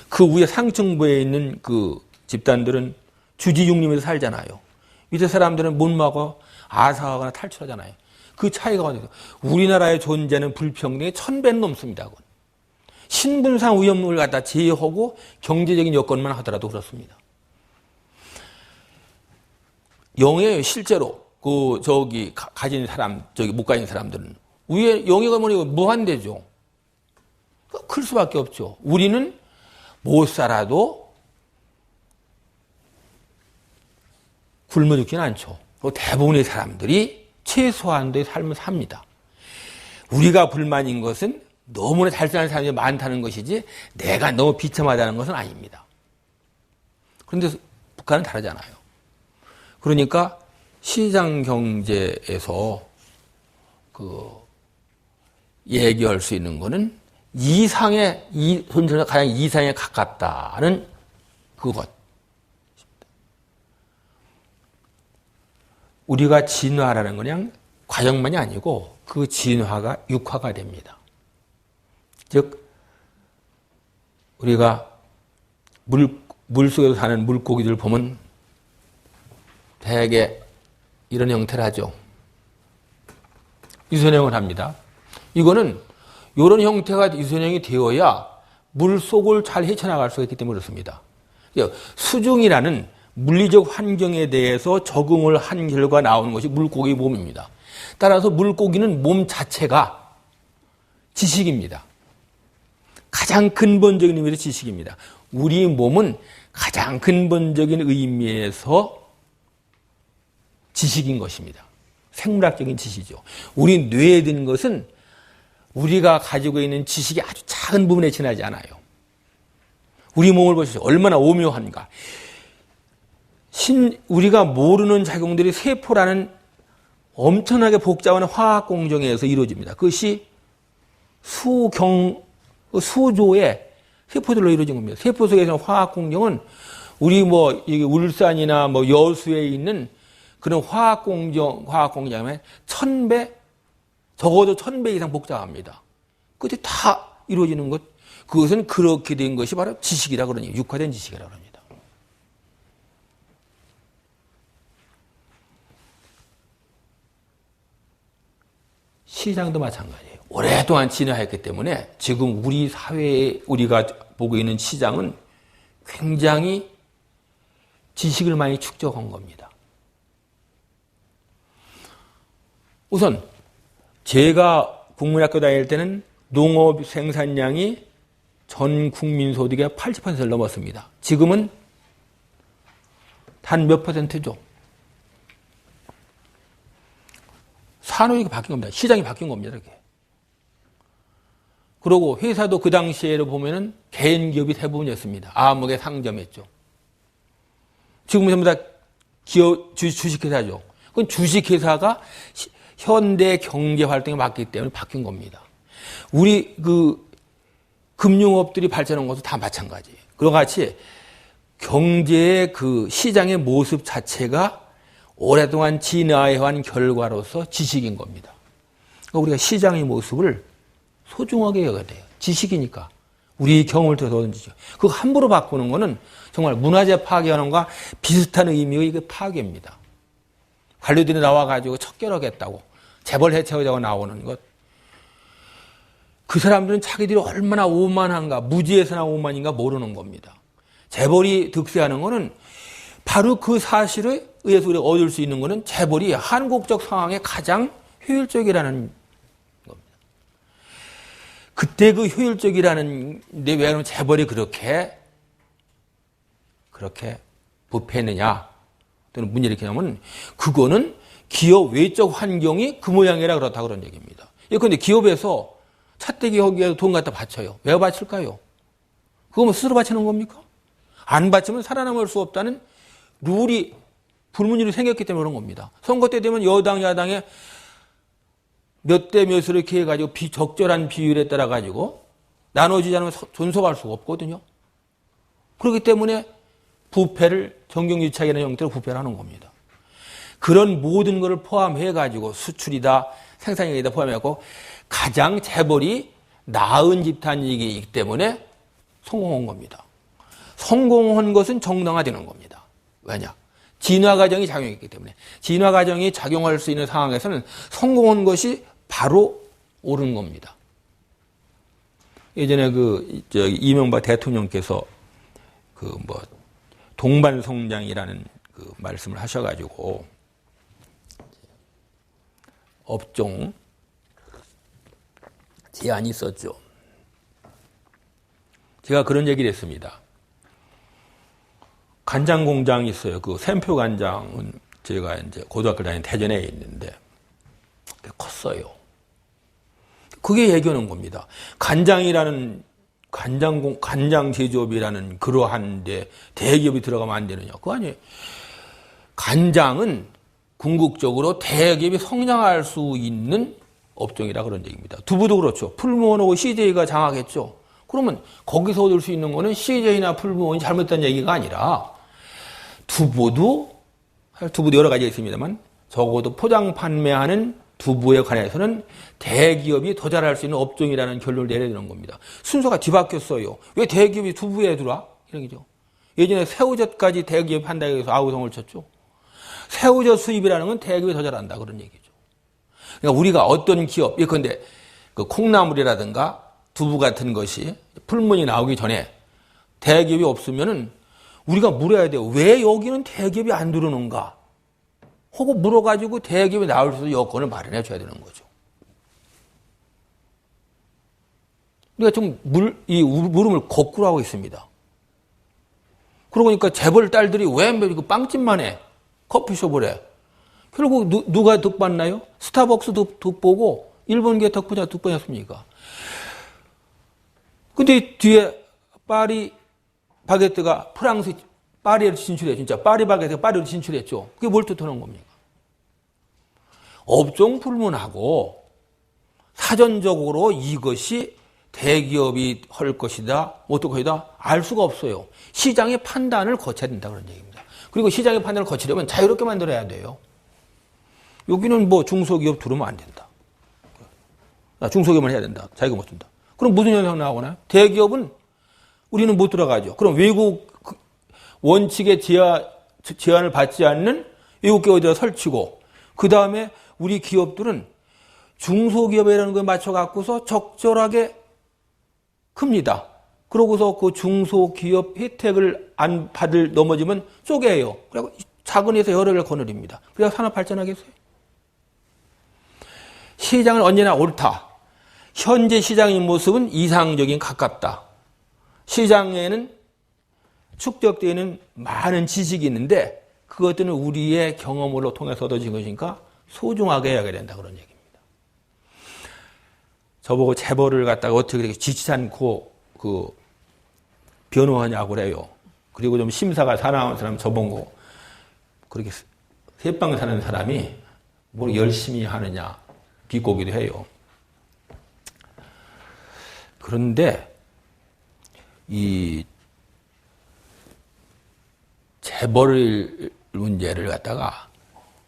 그 위에 상층부에 있는 그 집단들은 주지육림에서 살잖아요. 밑에 사람들은 못 먹어 아사하거나 탈출하잖아요. 그 차이가 어디서? 우리나라의 존재는 불평등이 1000배는 넘습니다. 그건. 신분상 위험을 갖다 제외하고 경제적인 여건만 하더라도 그렇습니다. 영예예요, 실제로. 가진 사람, 못 가진 사람들은. 위에 영예가 뭐니, 무한대죠. 클 수밖에 없죠. 우리는 못 살아도 굶어 죽지는 않죠. 대부분의 사람들이 최소한도의 삶을 삽니다. 우리가 불만인 것은 너무나 잘 사는 사람이 많다는 것이지 내가 너무 비참하다는 것은 아닙니다. 그런데 북한은 다르잖아요. 그러니까 시장 경제에서 얘기할 수 있는 것은 가장 이상에 가깝다는 그것. 우리가 진화라는 건 그냥 과정만이 아니고 그 진화가 육화가 됩니다. 즉, 우리가 물속에서 사는 물고기들 보면 대개 이런 형태를 하죠. 유선형을 합니다. 이거는 이런 형태가 유선형이 되어야 물속을 잘 헤쳐나갈 수가 있기 때문에 그렇습니다. 수중이라는 물리적 환경에 대해서 적응을 한 결과 나오는 것이 물고기 몸입니다. 따라서 물고기는 몸 자체가 지식입니다. 가장 근본적인 의미에서 지식입니다. 우리 몸은 가장 근본적인 의미에서 지식인 것입니다. 생물학적인 지식이죠. 우리 뇌에 든 것은 우리가 가지고 있는 지식이 아주 작은 부분에 지나지 않아요. 우리 몸을 보시죠. 얼마나 오묘한가. 우리가 모르는 작용들이 세포라는 엄청나게 복잡한 화학 공정에서 이루어집니다. 그것이 수조의 세포들로 이루어진 겁니다. 세포 속에서 화학 공정은 우리 이게 울산이나 여수에 있는 그런 화학 공정에 1000배, 적어도 1000배 이상 복잡합니다. 그것이 다 이루어지는 것, 그것은 그렇게 된 것이 바로 지식이라 그러니, 육화된 지식이라 그럽니다. 시장도 마찬가지예요. 오랫동안 진화했기 때문에 지금 우리 사회에 우리가 보고 있는 시장은 굉장히 지식을 많이 축적한 겁니다. 우선 제가 국민학교 다닐 때는 농업 생산량이 전 국민 소득의 80%를 넘었습니다. 지금은 단 몇 %죠. 산업이 바뀐 겁니다. 시장이 바뀐 겁니다. 이렇게. 그리고 회사도 그 당시에를 보면은 개인 기업이 대부분이었습니다. 암흑의 상점이었죠. 지금은 전부 다 기업, 주식회사죠. 그건 주식회사가 현대 경제 활동에 맞기 때문에 바뀐 겁니다. 우리 금융업들이 발전한 것도 다 마찬가지예요. 그와 같이 경제의 시장의 모습 자체가 오랫동안 진화해온 결과로서 지식인 겁니다. 그러니까 우리가 시장의 모습을 소중하게 여겨야 돼요. 지식이니까. 우리 경험을 통해서 얻은 지식. 그거 함부로 바꾸는 거는 정말 문화재 파괴하는 것과 비슷한 의미의 파괴입니다. 관료들이 나와가지고 척결하겠다고 재벌 해체하자고 나오는 것. 그 사람들은 자기들이 얼마나 오만한가, 무지해서나 오만인가 모르는 겁니다. 재벌이 득세하는 거는 바로 그 사실에 의해서 우리가 얻을 수 있는 거는 재벌이 한국적 상황에 가장 효율적이라는 겁니다. 그때 그 효율적이라는데 왜 그러면 재벌이 그렇게 부패했느냐? 또는 문제를 일으키냐면 그거는 기업 외적 환경이 그 모양이라 그렇다 그런 얘기입니다. 그런데 기업에서 차떼기 하기에 돈 갖다 바쳐요. 왜 바칠까요? 그거 뭐 스스로 바치는 겁니까? 안 바치면 살아남을 수 없다는 룰이 불문율이 생겼기 때문에 그런 겁니다. 선거 때 되면 여당, 야당에 몇 대 몇으로 이렇게 해가지고 적절한 비율에 따라 가지고 나눠지지 않으면 존속할 수가 없거든요. 그렇기 때문에 부패를 정경유착이라는 형태로 부패를 하는 겁니다. 그런 모든 것을 포함해가지고 수출이다, 생산력이다 포함해갖고 가장 재벌이 나은 집단이기 때문에 성공한 겁니다. 성공한 것은 정당화되는 겁니다. 왜냐? 진화 과정이 작용했기 때문에. 진화 과정이 작용할 수 있는 상황에서는 성공한 것이 바로 옳은 겁니다. 예전에 이명박 대통령께서 동반성장이라는 말씀을 하셔가지고 업종 제한이 있었죠. 제가 그런 얘기를 했습니다. 간장 공장이 있어요. 샘표 간장은 제가 이제 고등학교 다니는 대전에 있는데 컸어요. 그게 얘기하는 겁니다. 간장 제조업이라는 그러한데 대기업이 들어가면 안 되느냐? 그거 아니에요. 간장은 궁극적으로 대기업이 성장할 수 있는 업종이라 그런 얘기입니다. 두부도 그렇죠. 풀무원하고 CJ가 장악했죠. 그러면 거기서 얻을 수 있는 거는 CJ나 풀무원이 잘못된 얘기가 아니라 두부도 여러 가지가 있습니다만 적어도 포장 판매하는 두부에 관해서는 대기업이 더 잘할 수 있는 업종이라는 결론을 내려야 되는 겁니다. 순서가 뒤바뀌었어요. 왜 대기업이 두부에 들어와? 이런 얘기죠. 예전에 새우젓까지 대기업이 한다고 해서 아우성을 쳤죠. 새우젓 수입이라는 건 대기업이 더 잘한다 그런 얘기죠. 그러니까 우리가 어떤 기업, 예컨대 콩나물이라든가 두부 같은 것이 풀문이 나오기 전에 대기업이 없으면은 우리가 물어야 돼요. 왜 여기는 대기업이 안 들어오는가? 하고 물어가지고 대기업이 나올 수 있는 여건을 마련해 줘야 되는 거죠. 우리가 좀 이 물음을 거꾸로 하고 있습니다. 그러고 보니까 재벌 딸들이 왜 빵집만 해? 커피숍을 해? 결국 누가 득받나요? 스타벅스 득보고 일본계 덕분에 득보였습니까? 근데 뒤에 파리 바게트가 프랑스 파리에 진출해, 진짜 파리 바게트가 파리로 진출했죠. 그게 뭘 뜻하는 겁니까? 업종 불문하고 사전적으로 이것이 대기업이 할 것이다, 어떻게 하다 알 수가 없어요. 시장의 판단을 거쳐야 된다 그런 얘기입니다. 그리고 시장의 판단을 거치려면 자유롭게 만들어야 돼요. 여기는 중소기업 들어오면 안 된다. 중소기업만 해야 된다. 자기가 못 준다. 그럼 무슨 현상 나오나요? 대기업은 우리는 못 들어가죠. 그럼 외국 원칙의 제한을 받지 않는 외국 기업에다 설치고 그 다음에 우리 기업들은 중소기업이라는 거에 맞춰갖고서 적절하게 큽니다. 그러고서 그 중소기업 혜택을 안 받을 넘어지면 쪼개요. 그리고 작은 회사 여러 개를 거느립니다. 그래야 산업 발전하겠어요? 시장은 언제나 옳다. 현재 시장의 모습은 이상적인 가깝다. 시장에는 축적되는 많은 지식이 있는데 그것들은 우리의 경험으로 통해서 얻어진 것이니까 소중하게 해야 된다 그런 얘기입니다. 저보고 재벌을 갖다가 어떻게 그렇게 지치지 않고 변호하냐고 그래요. 그리고 좀 심사가 사나운 사람 저보고 그렇게 새빵 사는 사람이 뭘 열심히 하느냐 비꼬기도 해요. 그런데 이 재벌 문제를 갖다가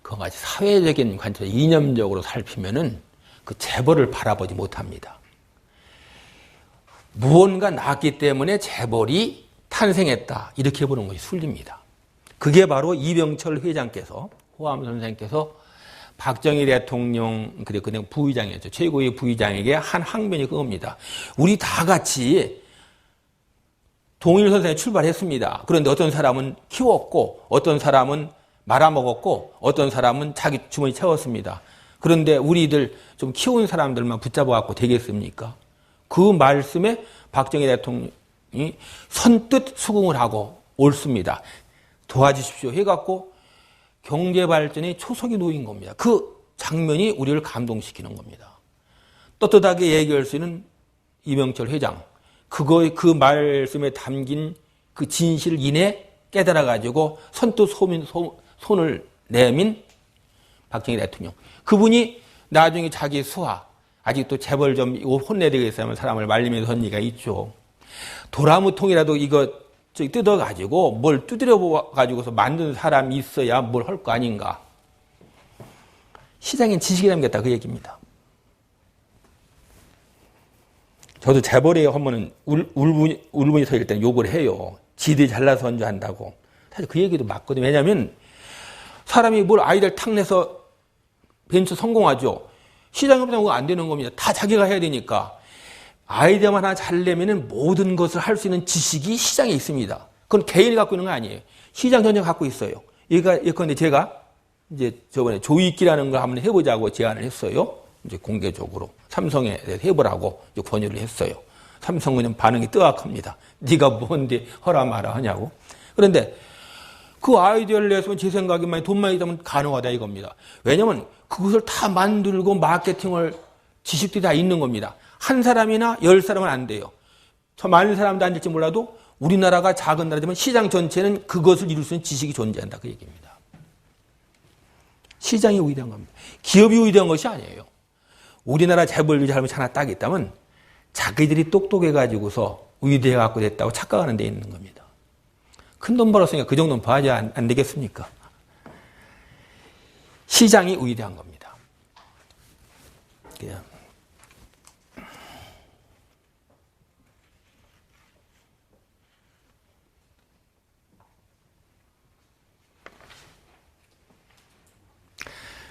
그와 같이 사회적인 관점에서 이념적으로 살피면은 그 재벌을 바라보지 못합니다. 무언가 났기 때문에 재벌이 탄생했다 이렇게 보는 것이 순리입니다. 그게 바로 이병철 회장께서 호암 선생께서 박정희 대통령 그리고 그냥 부의장이었죠. 최고의 부의장에게 한 항변이 그겁니다. 우리 다 같이 동일선상에 출발했습니다. 그런데 어떤 사람은 키웠고 어떤 사람은 말아먹었고 어떤 사람은 자기 주머니 채웠습니다. 그런데 우리들 좀 키운 사람들만 붙잡아갖고 되겠습니까? 그 말씀에 박정희 대통령이 선뜻 수긍을 하고 옳습니다. 도와주십시오 해갖고 경제발전의 초석이 놓인 겁니다. 그 장면이 우리를 감동시키는 겁니다. 떳떳하게 얘기할 수 있는 이병철 회장, 그 말씀에 담긴 그 진실을 이내 깨달아가지고 선뜻 손을 내민 박정희 대통령. 그분이 나중에 자기 수하, 아직도 재벌 좀 혼내되겠으면 사람을 말리면서 한 얘기가 있죠. 도라무통이라도 이거 뜯어가지고 뭘 두드려가지고서 만든 사람이 있어야 뭘 할 거 아닌가. 시장엔 지식이 담겼다 그 얘기입니다. 저도 재벌에 하면은 울분이 서 있을 때는 욕을 해요. 지들이 잘나서 언주한다고. 사실 그 얘기도 맞거든요. 왜냐하면 사람이 뭘 아이디어를 탁 내서 벤처 성공하죠. 시장에 없으면 그거 안 되는 겁니다. 다 자기가 해야 되니까. 아이디어만 하나 잘 내면은 모든 것을 할 수 있는 지식이 시장에 있습니다. 그건 개인이 갖고 있는 거 아니에요. 시장 전체가 갖고 있어요. 예컨대 제가 이제 저번에 조이기라는 걸 한번 해보자고 제안을 했어요. 이제 공개적으로 삼성에 대해서 해보라고 이제 권유를 했어요. 삼성은 반응이 뜨악합니다. 네가 뭔데 허라 마라 하냐고. 그런데 그 아이디어를 내서 제 생각에만 돈만 있다면 가능하다 이겁니다. 왜냐하면 그것을 다 만들고 마케팅을 지식들이 다 있는 겁니다. 한 사람이나 10사람은 안 돼요. 저 많은 사람도 안 될지 몰라도 우리나라가 작은 나라지만 시장 전체는 그것을 이룰 수 있는 지식이 존재한다 그 얘기입니다. 시장이 위대한 겁니다. 기업이 위대한 것이 아니에요. 우리나라 재벌들이 잘못 하나 딱 있다면 자기들이 똑똑해가지고서 위대해갖고 됐다고 착각하는 데 있는 겁니다. 큰 돈 벌었으니까 그 정도는 봐야 안 되겠습니까? 시장이 위대한 겁니다.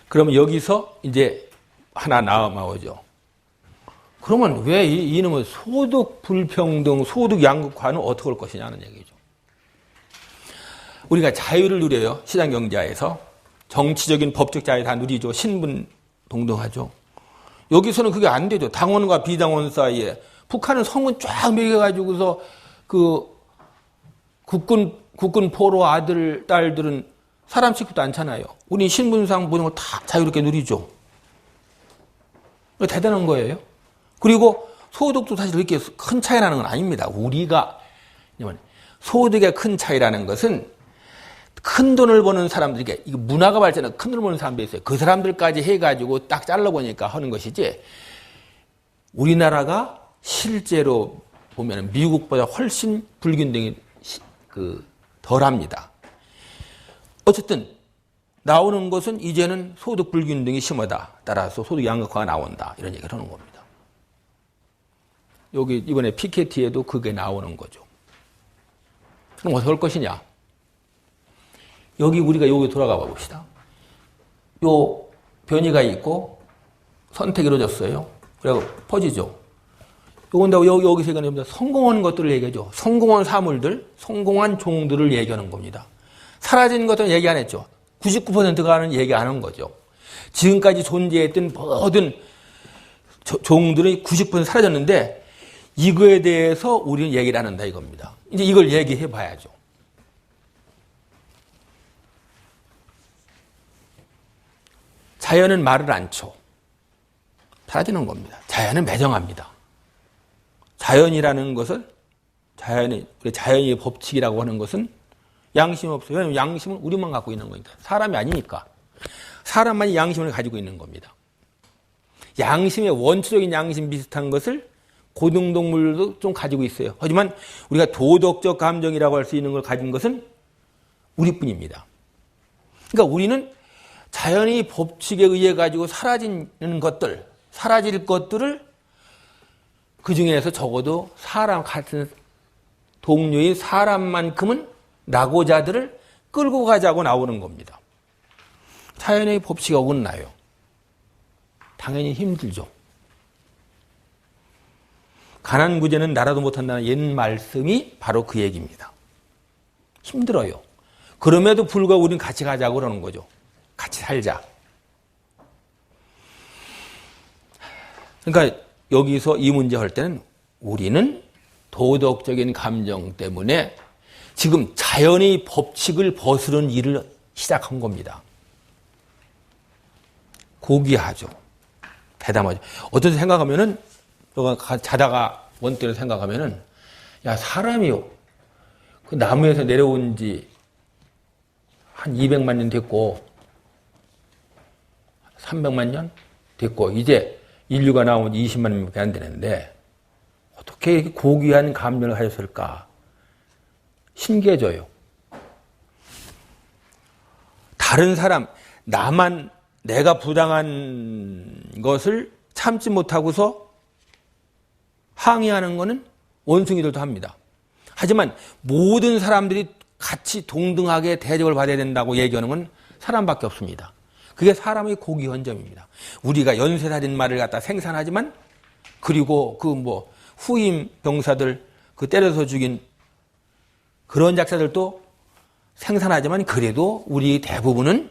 그러면 여기서 이제 하나 나오죠. 그러면 왜 이놈의 소득 불평등, 소득 양극화는 어떻게 할 것이냐는 얘기죠. 우리가 자유를 누려요. 시장 경제에서. 정치적인 법적 자유 다 누리죠. 신분 동등하죠. 여기서는 그게 안 되죠. 당원과 비당원 사이에. 북한은 성문 쫙 매겨가지고서 그 국군 포로 아들, 딸들은 사람 취급도 않잖아요. 우리 신분상 모든 걸 다 자유롭게 누리죠. 대단한 거예요. 그리고 소득도 사실 이렇게 큰 차이 나는 건 아닙니다. 우리가 소득의 큰 차이라는 것은 큰 돈을 버는 사람들에게 이거 문화가 발전한 큰 돈을 버는 사람들이 있어요. 그 사람들까지 해가지고 딱 잘라보니까 하는 것이지 우리나라가 실제로 보면 미국보다 훨씬 불균등이 덜합니다. 어쨌든 나오는 것은 이제는 소득 불균등이 심하다. 따라서 소득 양극화가 나온다. 이런 얘기를 하는 겁니다. 여기 이번에 피케티에도 그게 나오는 거죠. 그럼 어떻게 할 것이냐? 우리가 여기 돌아가 봅시다. 요 변이가 있고 선택이 이루어졌어요. 그리고 퍼지죠. 요건데 여기서 얘기하는 성공한 것들을 얘기하죠. 성공한 사물들, 성공한 종들을 얘기하는 겁니다. 사라진 것들은 얘기 안 했죠. 99%가 하는 얘기 안 한 거죠. 지금까지 존재했던 모든 종들이 90% 사라졌는데 이거에 대해서 우리는 얘기를 안 한다 이겁니다. 이제 이걸 얘기해 봐야죠. 자연은 말을 않죠. 사라지는 겁니다. 자연은 매정합니다. 자연이라는 것을 자연의 법칙이라고 하는 것은 양심이 없어요. 왜냐하면 양심은 우리만 갖고 있는 거니까. 사람이 아니니까. 사람만이 양심을 가지고 있는 겁니다. 양심의 원초적인 양심 비슷한 것을 고등동물도 좀 가지고 있어요. 하지만 우리가 도덕적 감정이라고 할 수 있는 걸 가진 것은 우리뿐입니다. 그러니까 우리는 자연의 법칙에 의해 가지고 사라지는 것들, 사라질 것들을 그 중에서 적어도 사람 같은 동료인 사람만큼은 낙오자들을 끌고 가자고 나오는 겁니다. 자연의 법칙이 어긋나요. 당연히 힘들죠. 가난구제는 나라도 못한다는 옛 말씀이 바로 그 얘기입니다. 힘들어요. 그럼에도 불구하고 우리는 같이 가자고 그러는 거죠. 같이 살자. 그러니까 여기서 이 문제 할 때는 우리는 도덕적인 감정 때문에 지금 자연의 법칙을 거스른 일을 시작한 겁니다. 고귀하죠. 대담하죠. 어떤 생각하면은, 너가 자다가 원때로 생각하면은, 야, 사람이요. 그 나무에서 내려온 지 한 200만 년 됐고, 300만 년 됐고, 이제 인류가 나온 지 20만 년밖에 안 되는데, 어떻게 이렇게 고귀한 감정을 가졌을까? 신기해져요. 다른 사람, 나만 내가 부당한 것을 참지 못하고서 항의하는 것은 원숭이들도 합니다. 하지만 모든 사람들이 같이 동등하게 대접을 받아야 된다고 얘기하는 건 사람밖에 없습니다. 그게 사람의 고귀한 점입니다. 우리가 연쇄살인마를 갖다 생산하지만 그리고 후임 병사들 때려서 죽인 그런 작사들도 생산하지만 그래도 우리 대부분은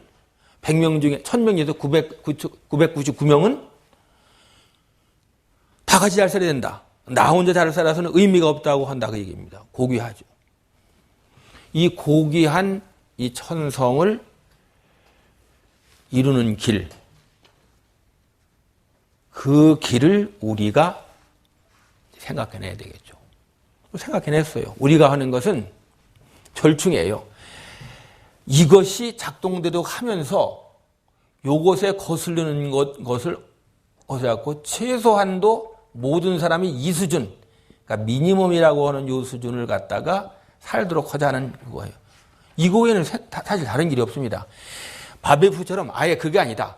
100명 중에 1000명 중에서 999명은 다 같이 잘 살아야 된다. 나 혼자 잘 살아서는 의미가 없다고 한다 그 얘기입니다. 고귀하죠. 이 고귀한 이 천성을 이루는 길, 그 길을 우리가 생각해내야 되겠죠. 생각해냈어요. 우리가 하는 것은 절충이에요. 이것이 작동되도록 하면서 요것에 거슬리는 것을 어서갖고 최소한도 모든 사람이 이 수준, 그러니까 미니멈이라고 하는 요 수준을 갖다가 살도록 하자는 그거예요. 이거 외에는 사실 다른 길이 없습니다. 바베프처럼 아예 그게 아니다.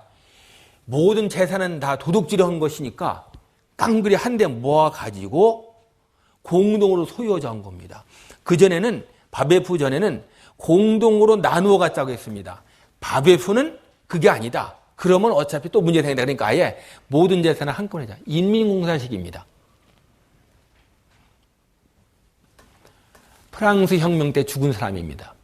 모든 재산은 다 도둑질한 것이니까 깡그리 한 대 모아가지고 공동으로 소유하자 한 겁니다. 그전에는, 바베프 전에는 공동으로 나누어 갖자고 했습니다. 바베프는 그게 아니다. 그러면 어차피 또 문제가 생긴다. 그러니까 아예 모든 재산을 한꺼번에 하자. 인민공사식입니다. 프랑스 혁명 때 죽은 사람입니다.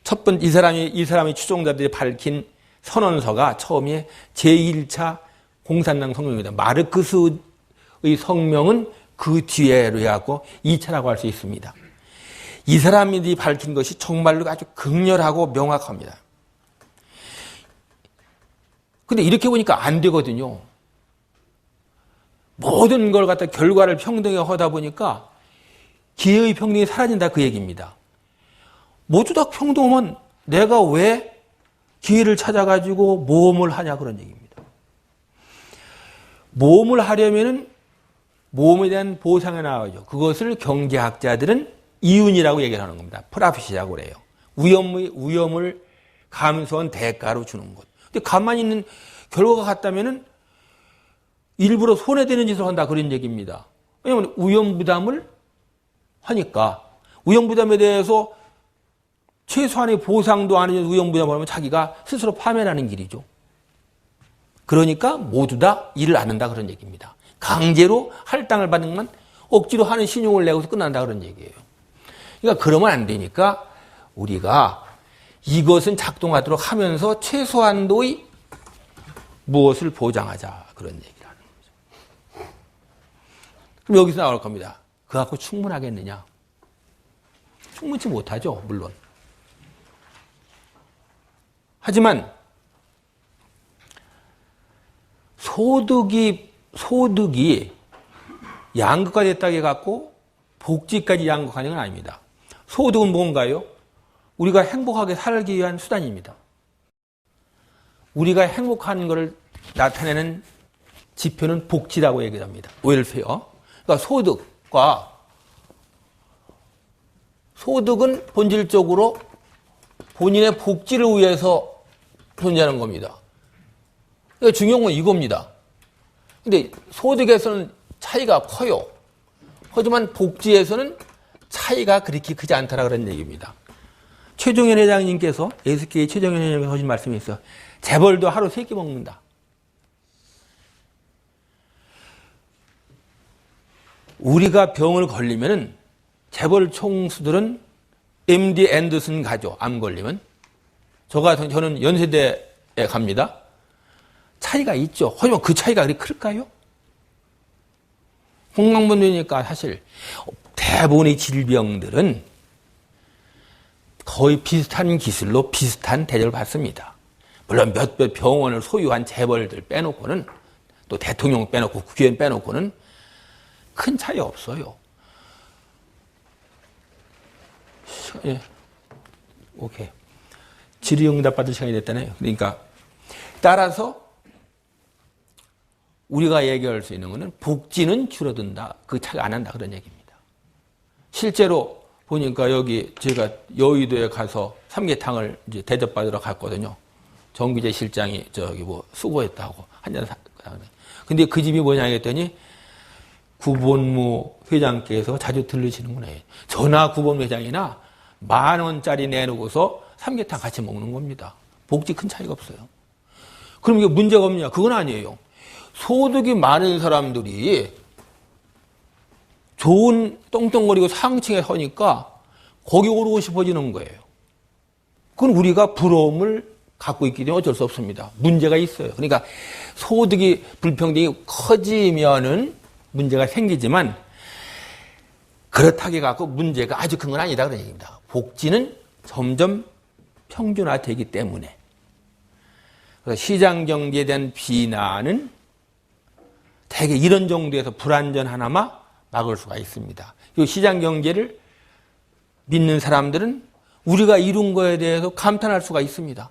첫 번째 이 사람의 추종자들이 밝힌 선언서가 처음에 제1차 공산당 성명입니다. 마르크스의 성명은 그 뒤에로 해갖고 2차라고 할 수 있습니다. 이 사람들이 밝힌 것이 정말로 아주 극렬하고 명확합니다. 근데 이렇게 보니까 안 되거든요. 모든 걸 갖다 결과를 평등하게 하다 보니까 기회의 평등이 사라진다 그 얘기입니다. 모두 다 평등하면 내가 왜 기회를 찾아가지고 모험을 하냐 그런 얘기입니다. 모험을 하려면은 모험에 대한 보상이 나와죠. 그것을 경제학자들은 이윤이라고 얘기를 하는 겁니다. 프라핏이라고 그래요. 위험을 감수한 대가로 주는 것. 근데 가만히 있는 결과가 같다면은 일부러 손해되는 짓을 한다 그런 얘기입니다. 왜냐하면 위험 부담을 하니까 위험 부담에 대해서 최소한의 보상도 안 해준 위험 부담을 하면 자기가 스스로 파멸하는 길이죠. 그러니까 모두 다 일을 안 한다 그런 얘기입니다. 강제로 할당을 받는 건 억지로 하는 신용을 내고서 끝난다 그런 얘기예요. 그러니까 그러면 안 되니까 우리가 이것은 작동하도록 하면서 최소한도의 무엇을 보장하자 그런 얘기를 하는 거죠. 그럼 여기서 나올 겁니다. 그거 갖고 충분하겠느냐? 충분치 못하죠, 물론. 하지만 소득이 양극화 됐다고 해갖고 복지까지 양극화는 건 아닙니다. 소득은 뭔가요? 우리가 행복하게 살기 위한 수단입니다. 우리가 행복한 것을 나타내는 지표는 복지라고 얘기합니다. 웰페어. 그러니까 소득은 본질적으로 본인의 복지를 위해서 존재하는 겁니다. 그러니까 중요한 건 이겁니다. 근데 소득에서는 차이가 커요. 하지만 복지에서는 차이가 그렇게 크지 않다라 그런 얘기입니다. 최종현 회장님께서 SK 최종현 회장님께서 하신 말씀이 있어요. 재벌도 하루 3끼 먹는다. 우리가 병을 걸리면은 재벌 총수들은 MD 앤더슨 가죠. 암 걸리면. 저는 연세대에 갑니다. 차이가 있죠. 하지만 그 차이가 그렇게 클까요? 건강문제니까 사실 대부분의 질병들은 거의 비슷한 기술로 비슷한 대접을 받습니다. 물론 몇몇 병원을 소유한 재벌들 빼놓고는 또 대통령 빼놓고 국회의원 빼놓고는 큰 차이 없어요. 예. 오케이. 질의응답 받을 시간이 됐다네요. 그러니까 따라서 우리가 얘기할 수 있는 것은 복지는 줄어든다. 그 차이가 안 한다. 그런 얘기입니다. 실제로 보니까 여기 제가 여의도에 가서 삼계탕을 이제 대접받으러 갔거든요. 정기재 실장이 수고했다고 한잔 사거든요. 근데 그 집이 뭐냐 했더니 구본무 회장께서 자주 들르시는구나. 전화 구본무 회장이나 10,000원짜리 내놓고서 삼계탕 같이 먹는 겁니다. 복지 큰 차이가 없어요. 그럼 이게 문제가 없냐? 그건 아니에요. 소득이 많은 사람들이 좋은 똥똥거리고 상층에 서니까 거기 오르고 싶어지는 거예요. 그건 우리가 부러움을 갖고 있기 때문에 어쩔 수 없습니다. 문제가 있어요. 그러니까 소득이 불평등이 커지면은 문제가 생기지만 그렇다고 해서 문제가 아주 큰 건 아니다 그런 얘기입니다. 복지는 점점 평준화되기 때문에. 그래서 시장경제에 대한 비난은 대개 이런 정도에서 불안전 하나만 막을 수가 있습니다. 이 시장경제를 믿는 사람들은 우리가 이룬 거에 대해서 감탄할 수가 있습니다.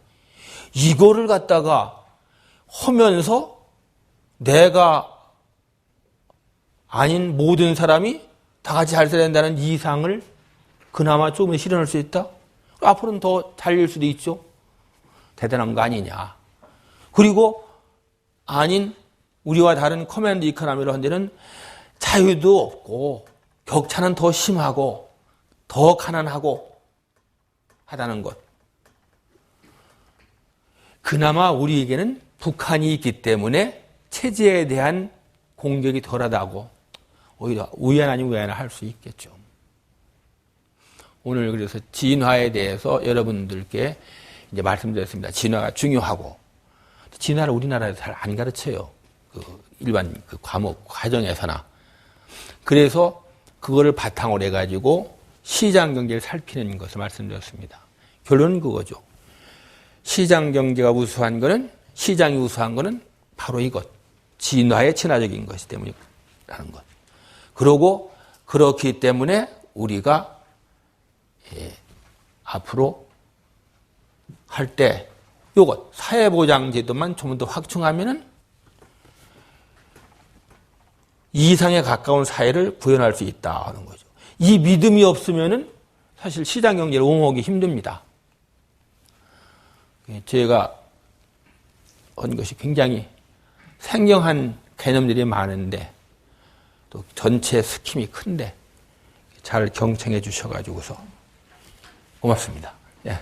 이거를 갖다가 하면서 내가 아닌 모든 사람이 다 같이 잘 살아야 된다는 이상을 그나마 조금 실현할 수 있다? 앞으로는 더 잘릴 수도 있죠. 대단한 거 아니냐. 그리고 아닌 우리와 다른 커맨드 이코노미로 한 데는 자유도 없고 격차는 더 심하고 더 가난하고 하다는 것. 그나마 우리에게는 북한이 있기 때문에 체제에 대한 공격이 덜하다고 오히려 우연 아닌 우연을 할 수 있겠죠. 오늘 그래서 진화에 대해서 여러분들께 이제 말씀드렸습니다. 진화가 중요하고 진화를 우리나라에서 잘 안 가르쳐요. 일반 과목 과정에서나. 그래서 그거를 바탕으로 해가지고 시장 경제를 살피는 것을 말씀드렸습니다. 결론은 그거죠. 시장 경제가 우수한 거는 시장이 우수한 거는 바로 이것. 진화에 친화적인 것이 때문이라는 것. 그러고 그렇기 때문에 우리가 앞으로 할 때 요것 사회보장제도만 좀 더 확충하면은 이상에 가까운 사회를 구현할 수 있다 하는 거죠. 이 믿음이 없으면은 사실 시장 경제를 옹호하기 힘듭니다. 제가 한 것이 굉장히 생경한 개념들이 많은데 또 전체 스킴이 큰데 잘 경청해 주셔가지고서 고맙습니다. 예.